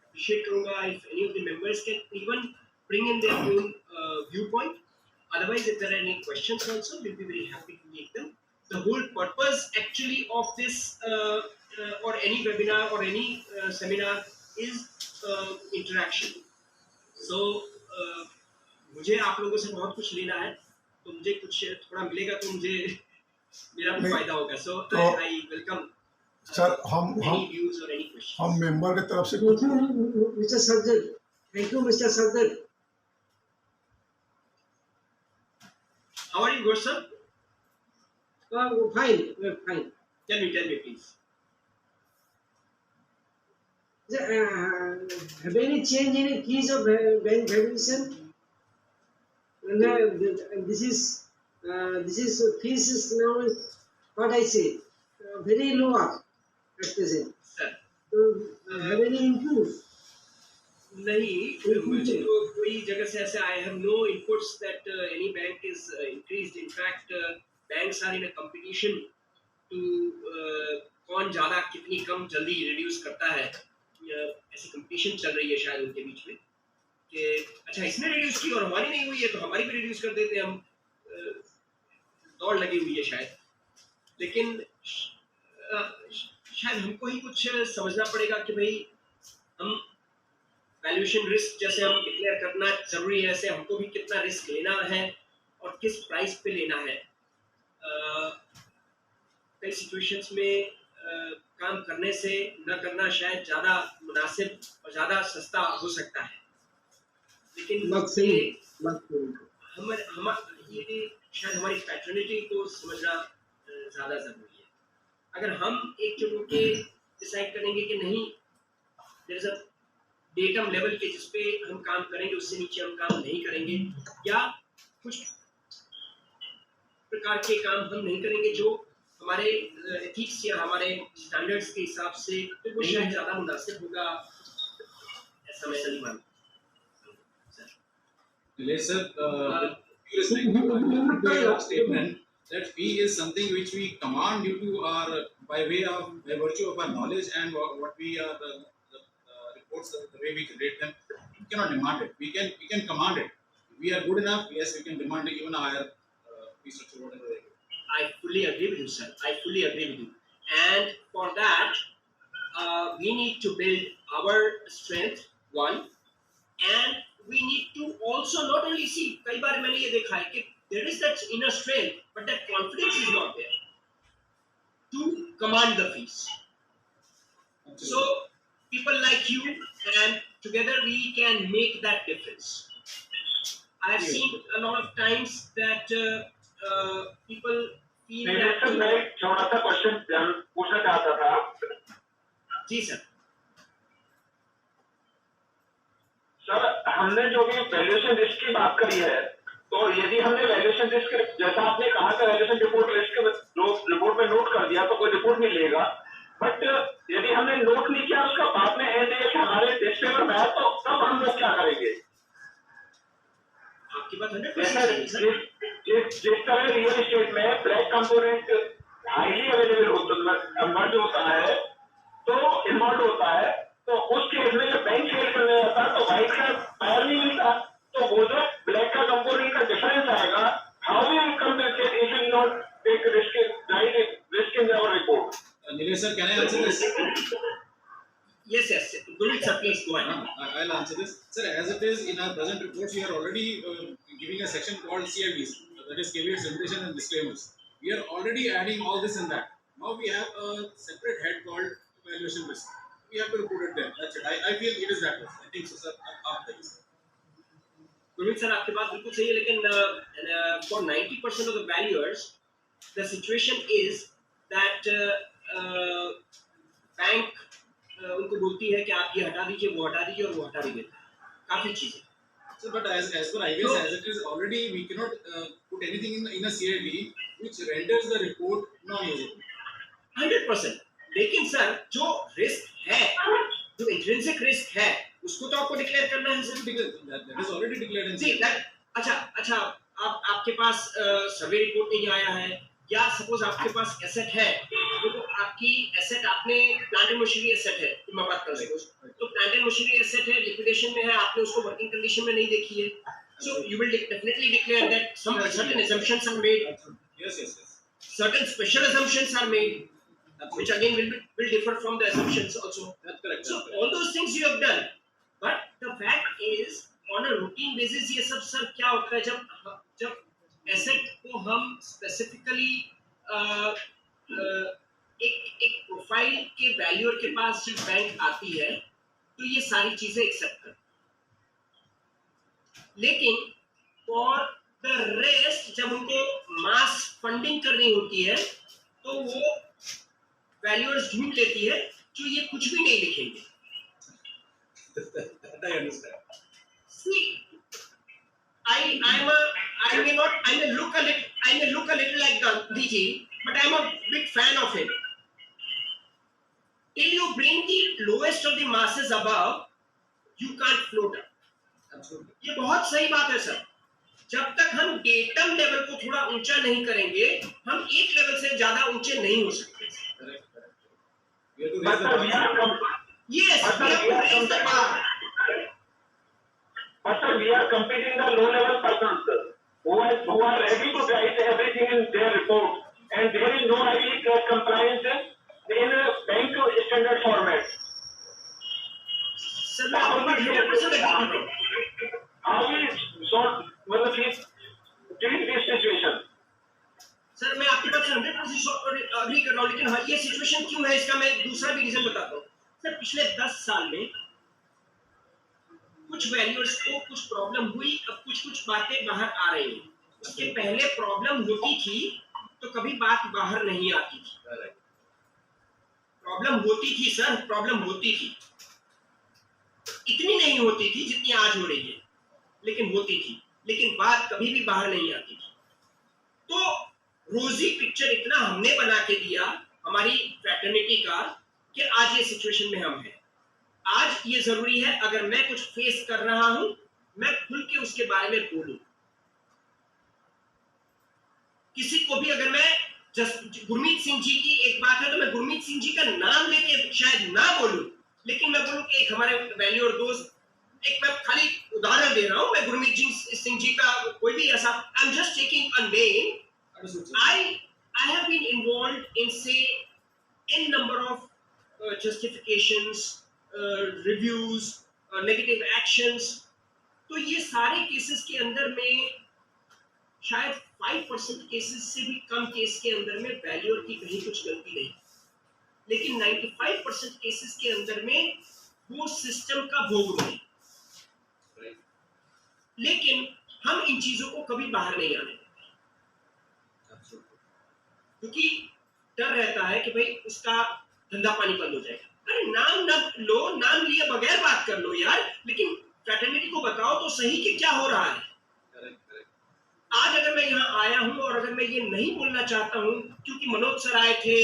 appreciate करूँगा if any of the members can even bring in their own viewpoint. Otherwise, if there are any questions also, we'll be very happy to make them. The whole purpose actually of this or any webinar or any seminar is interaction. So मुझे आप लोगों से बहुत कुछ लेना है, तो मुझे कुछ थोड़ा मिलेगा तो मुझे मेरा भी फायदा होगा। So I welcome sir any views or any questions. हम मेंबर की तरफ से Mr. Sarjan, thank you, Mr. Sarjan. How are you, good sir? Fine, we're fine. Tell me please. Have any change in fees of bank valuation? This is fees is now what I say very low at present. Sir, Have any improve? नहीं, मुझे कोई जगह से ऐसे I have no inputs that any bank is increased. In fact, banks are in a competition to कौन ज़्यादा कितनी कम जल्दी reduce करता है। ऐसी competition चल रही है शायद उनके बीच में कि अच्छा इसने reduce की और हमारी नहीं हुई है तो हमारी भी reduce कर देते हैं हम। दौड़ लगी हुई है शायद, लेकिन शायद हमको ही कुछ समझना पड़ेगा कि भाई हम वैल्यूएशन रिस्क जैसे हम डिक्लेयर करना जरूरी है, ऐसे हमको भी कितना रिस्क लेना है और किस प्राइस पे लेना है। कई सिचुएशंस में काम करने से न करना शायद ज़्यादा मुनासिब और ज़्यादा सस्ता हो सकता है, लेकिन ये शायद हमारी पैटर्निटी को समझना ज़्यादा ज़रूरी है। अगर हम एक जगह पे डिसाइड करेंगे कि नहीं there is a datum level के जिस पे हम काम करेंगे, उससे नीचे हम काम नहीं करेंगे, या कुछ प्रकार के काम हम नहीं करेंगे जो हमारे एथिक्स या हमारे स्टैंडर्ड्स के हिसाब से, तो वो शायद ज़्यादा मुनासिब होगा, ऐसा मैं नहीं मानता। Yes, sir. Listening to your statement that fee is something which we command due to our by virtue of our knowledge and what we are the reports, the way we generate them. We cannot demand it. We can command it. If we are good enough, yes, we can demand even a higher fee structure, whatever they do. I fully agree with you, sir. I fully agree with you. And for that, we need to build our strength, one, and we need to also not only see, कई बार मैंने ये देखा है कि there is that inner strength, but that confidence is not there to command the fees. So people like you and together we can make that difference. I have seen a lot of times that people feel that. मैं एक छोटा सा question पूछना चाहता था। जी sir. Sir हमने जो भी वैल्यूएशन रिस्क की बात करी है, तो यदि हमने वैल्यूएशन रिस्क जैसा आपने कहा कि वैल्यूएशन रिपोर्ट रिस्क जो रिपोर्ट में नोट कर दिया तो कोई रिपोर्ट नहीं लेगा, बट यदि हमने नोट नहीं किया उसका बाद में एंड ये हमारे डिस्क्लेमर में है, तो तब हम लोग क्या करेंगे? आपकी बात 100% जैसे सही है सर। जिस तरह रियल एस्टेट में black component highly available convert होता है, तो इन्वॉल्व होता है, तो उस केस में जब बैंक फेल करने जाता है तो व्हाइट का पैर नहीं मिलता, तो वो जो ब्लैक का कंपोनेंट का डिफरेंस आएगा, how will compensate if you not take risk in our report? Nilesh sir, can I answer this? Yes, yes. Gurmeet sir, please go ahead. I'll answer this. Sir, as it is in our present reports, we are already giving a section called CIVs, that is caveats, limitations and disclaimers. We are already adding all this in that. Now we have a separate head called valuation risk. We have to report it there. That's it. I feel it is that way. I think so, sir. After this. Gurmeet sir, आपकी बात बिल्कुल सही है, लेकिन for 90% of the valuers, the situation is that bank उनको बोलती है कि आप ये हटा दीजिए, वो हटा दीजिए, और वो हटा भी देता है काफी चीजें। So, but as per IBS, as it is already, we cannot put anything in a CIV which renders the report non-usable. 100%। लेकिन सर जो रिस्क है, जो इंट्रिंसिक रिस्क है, उसको तो आपको डिक्लेयर करना है sir. That is already declared in जी, CIV. अच्छा, आपके पास सर्वे रिपोर्ट नहीं आया है, या सपोज आपके पास एसेट है, तो आपकी एसेट, आपने प्लांट एंड मशीनरी एसेट है, मैं बात कर रहा हूँ, तो प्लांट एंड मशीनरी एसेट है, लिक्विडेशन में है, आपने उसको वर्किंग कंडीशन में नहीं देखी है, so you will definitely declare that some certain assumptions are made. Yes. Certain special assumptions are made, which again will differ from the assumptions also. That's correct. So all those things you have done, but the fact is on a routine basis ये सब sir क्या होता है, जब asset को हम specifically एक profile के वैल्यूअर के पास जब बैंक आती है तो ये सारी चीजें एक्सेप्ट कर, लेकिन फॉर द रेस्ट जब उनको मास फंडिंग करनी होती है तो वो वैल्यूअर्स ढूंढ लेती है जो ये कुछ भी नहीं लिखेंगे। I understand. See, I may look a little like Gandhiji, but I'm a big fan of him. Till you bring the lowest of the masses above, you can't float up. Absolutely. ये बहुत सही बात है sir. जब तक हम datum level को थोड़ा ऊंचा नहीं करेंगे, हम एक लेवल से ज्यादा ऊंचे नहीं हो सकते। Correct. We have to raise the bar. Yes, we have to raise the bar. But sir, we are competing the low-level persons who are ready to write everything in their report, and there is no highly compliance in a bank standard format. Sir मैं आपकी बात 100% agree कर रहा हूँ। How we sort treat this situation? Sir मैं आपकी बात से 100% अग्री कर रहा हूँ, लेकिन हाँ ये सिचुएशन क्यों है इसका मैं दूसरा भी रीजन बताता हूँ। सर पिछले 10 साल में कुछ वैल्यूअर्स को कुछ प्रॉब्लम हुई, अब कुछ बातें बाहर आ रही हैं। उसके पहले प्रॉब्लम होती थी तो कभी बात बाहर नहीं आती थी। प्रॉब्लम होती थी सर, प्रॉब्लम होती थी, इतनी नहीं होती थी जितनी आज हो रही है, लेकिन होती थी, लेकिन बात कभी भी बाहर नहीं आती थी। तो रोजी पिक्चर इतना हमने बना के दिया हमारी फ्रैटर्निटी का कि आज ये सिचुएशन में हम हैं। आज ये जरूरी है, अगर मैं कुछ फेस कर रहा हूं, मैं खुल के उसके बारे में बोलूं। किसी को भी अगर मैं गुरमीत सिंह जी की एक बात है तो मैं गुरमीत सिंह जी का नाम लेके शायद ना बोलूं, लेकिन मैं बोलूं कि एक हमारे वैल्यू और दोस्त, एक मैं खाली उदाहरण दे रहा हूं, मैं गुरमीत सिंह जी का कोई भी ऐसा, I am just taking a name, I have been involved in say n number of justifications, reviews, negative actions. तो ये सारे केसेस के अंदर में शायद 5% केसेस से भी कम केस के अंदर में वैल्यूअर की कहीं कुछ गलती नहीं, लेकिन 95% केसेस के अंदर में वो सिस्टम का भोग बने। लेकिन हम इन चीजों को कभी बाहर नहीं आने देते, क्योंकि डर रहता है कि भाई उसका धंधा पानी बंद हो जाएगा। अरे नाम न लो, नाम लिए बगैर बात कर लो यार, लेकिन फ्रैटर्निटी को बताओ तो सही कि क्या हो रहा है। आज अगर मैं यहाँ आया हूँ और अगर मैं ये नहीं बोलना चाहता हूँ क्योंकि मनोज सर आए थे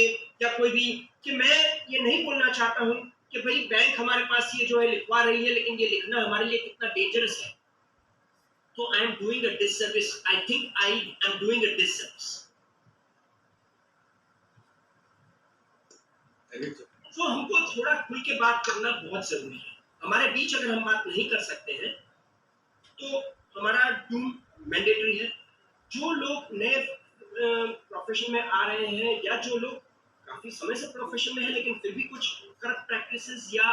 या कोई भी, कि मैं ये नहीं बोलना चाहता हूँ कि भाई बैंक हमारे पास ये जो है लिखवा रही है, लेकिन ये लिखना हमारे लिए कितना डेंजरस है, तो I am doing a disservice. I think I am doing a disservice. तो हमको थोड़ा खुल के बात करना बहुत जरूरी है। हमारे बीच अगर हम बात नहीं कर सकते हैं तो हमारा डूम मैंडेटरी है। जो लोग नए प्रोफेशन में आ रहे हैं या जो लोग काफी समय से प्रोफेशन में है लेकिन फिर भी कुछ करप्ट प्रैक्टिसेस या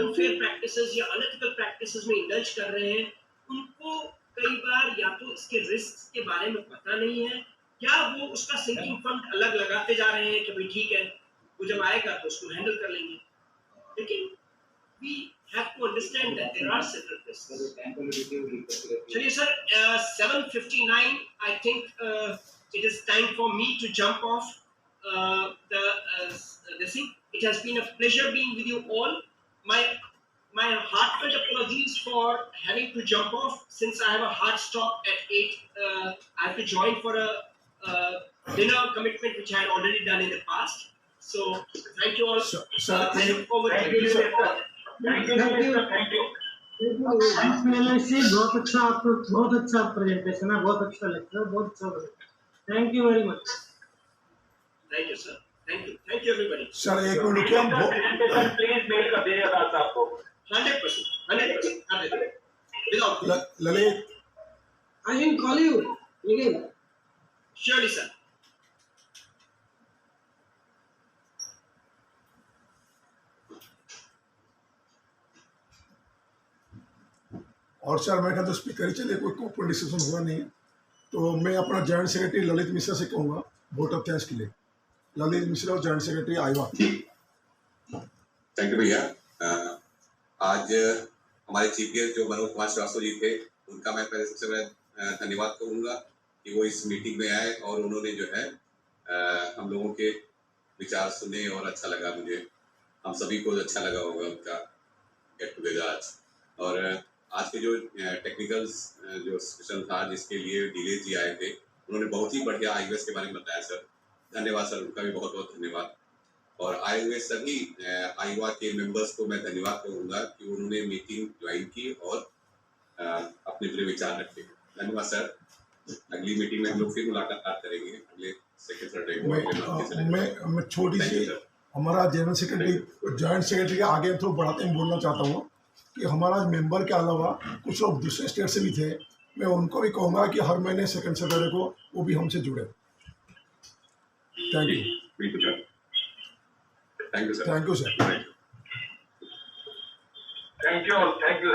अनफेयर प्रैक्टिसेस या अनएथिकल प्रैक्टिसेस में इंडल्ज कर रहे हैं, उनको कई बार या तो इसके रिस्क के बारे में पता नहीं है या वो उसका सिंकिंग फंड अलग लगाते जा रहे हैं कि भाई ठीक है वो जब आएगा तो उसको हैंडल कर लेंगे। लेकिन we have to understand that there are several risks. चलिए sir, 7:59 I think it is time for me to jump off the thing. It has been a pleasure being with you all. My heartfelt apologies for having to jump off since I have a hard stop at 8. I have to join for a dinner commitment which I had already done in the past. So thank you all. Sir, I look forward to Thank you, you. Thank you, sir. Thank you. बहुत अच्छा, आपको बहुत अच्छा presentation है, बहुत अच्छा lecture, बहुत अच्छा। Thank you very much. Thank you, sir. Thank you, everybody. Sir एक मिनट रुकिए, हम Presentation please mail कर दीजिए दास साहब को। 100%. 100%. Without Lalit, I will call you again. surely, sir. और सर मैं कहता स्पीकर ही चलिए, कोई कॉपन डिस्कशन हुआ नहीं है, तो मैं अपना जॉइंट सेक्रेटरी ललित मिश्रा से कहूँगा वोट ऑफ थैंक्स के लिए। ललित मिश्रा और जॉइंट सेक्रेटरी आईवा। थैंक यू भैया। आज हमारे चीफ गेस्ट जो मनोज कुमार श्रीवास्तव जी थे, उनका मैं पहले सबसे पहले धन्यवाद करूंगा कि वो इस मीटिंग में आए और उन्होंने जो है हम लोगों के विचार सुने और अच्छा लगा मुझे, हम सभी को अच्छा लगा होगा उनका गेट टुगेदर आज। और आज के जो टेक्निकल जो सेशन था जिसके लिए डीले जी आए थे, उन्होंने बहुत ही बढ़िया आईओएस के बारे में बताया सर, धन्यवाद सर, उनका भी बहुत बहुत धन्यवाद। और आए हुए सभी आईवा के मेंबर्स को मैं धन्यवाद कहूँगा कि उन्होंने मीटिंग ज्वाइन की और अपने अपने विचार रखे। धन्यवाद सर। अगली मीटिंग में हम लोग फिर मुलाकात करेंगे अगले सेकंड सैटरडे को। मैं छोटी सी हमारा जनरल सेक्रेटरी जॉइंट सेक्रेटरी आगे थोड़ा बढ़ाते हैं बोलना चाहता हूँ कि हमारा मेंबर के अलावा कुछ लोग दूसरे स्टेट से भी थे, मैं उनको भी कहूँगा कि हर महीने सेकंड सैटरडे को वो भी हमसे जुड़े। Thank you. Thank you sir. Thank you sir. Thank you all. Thank you.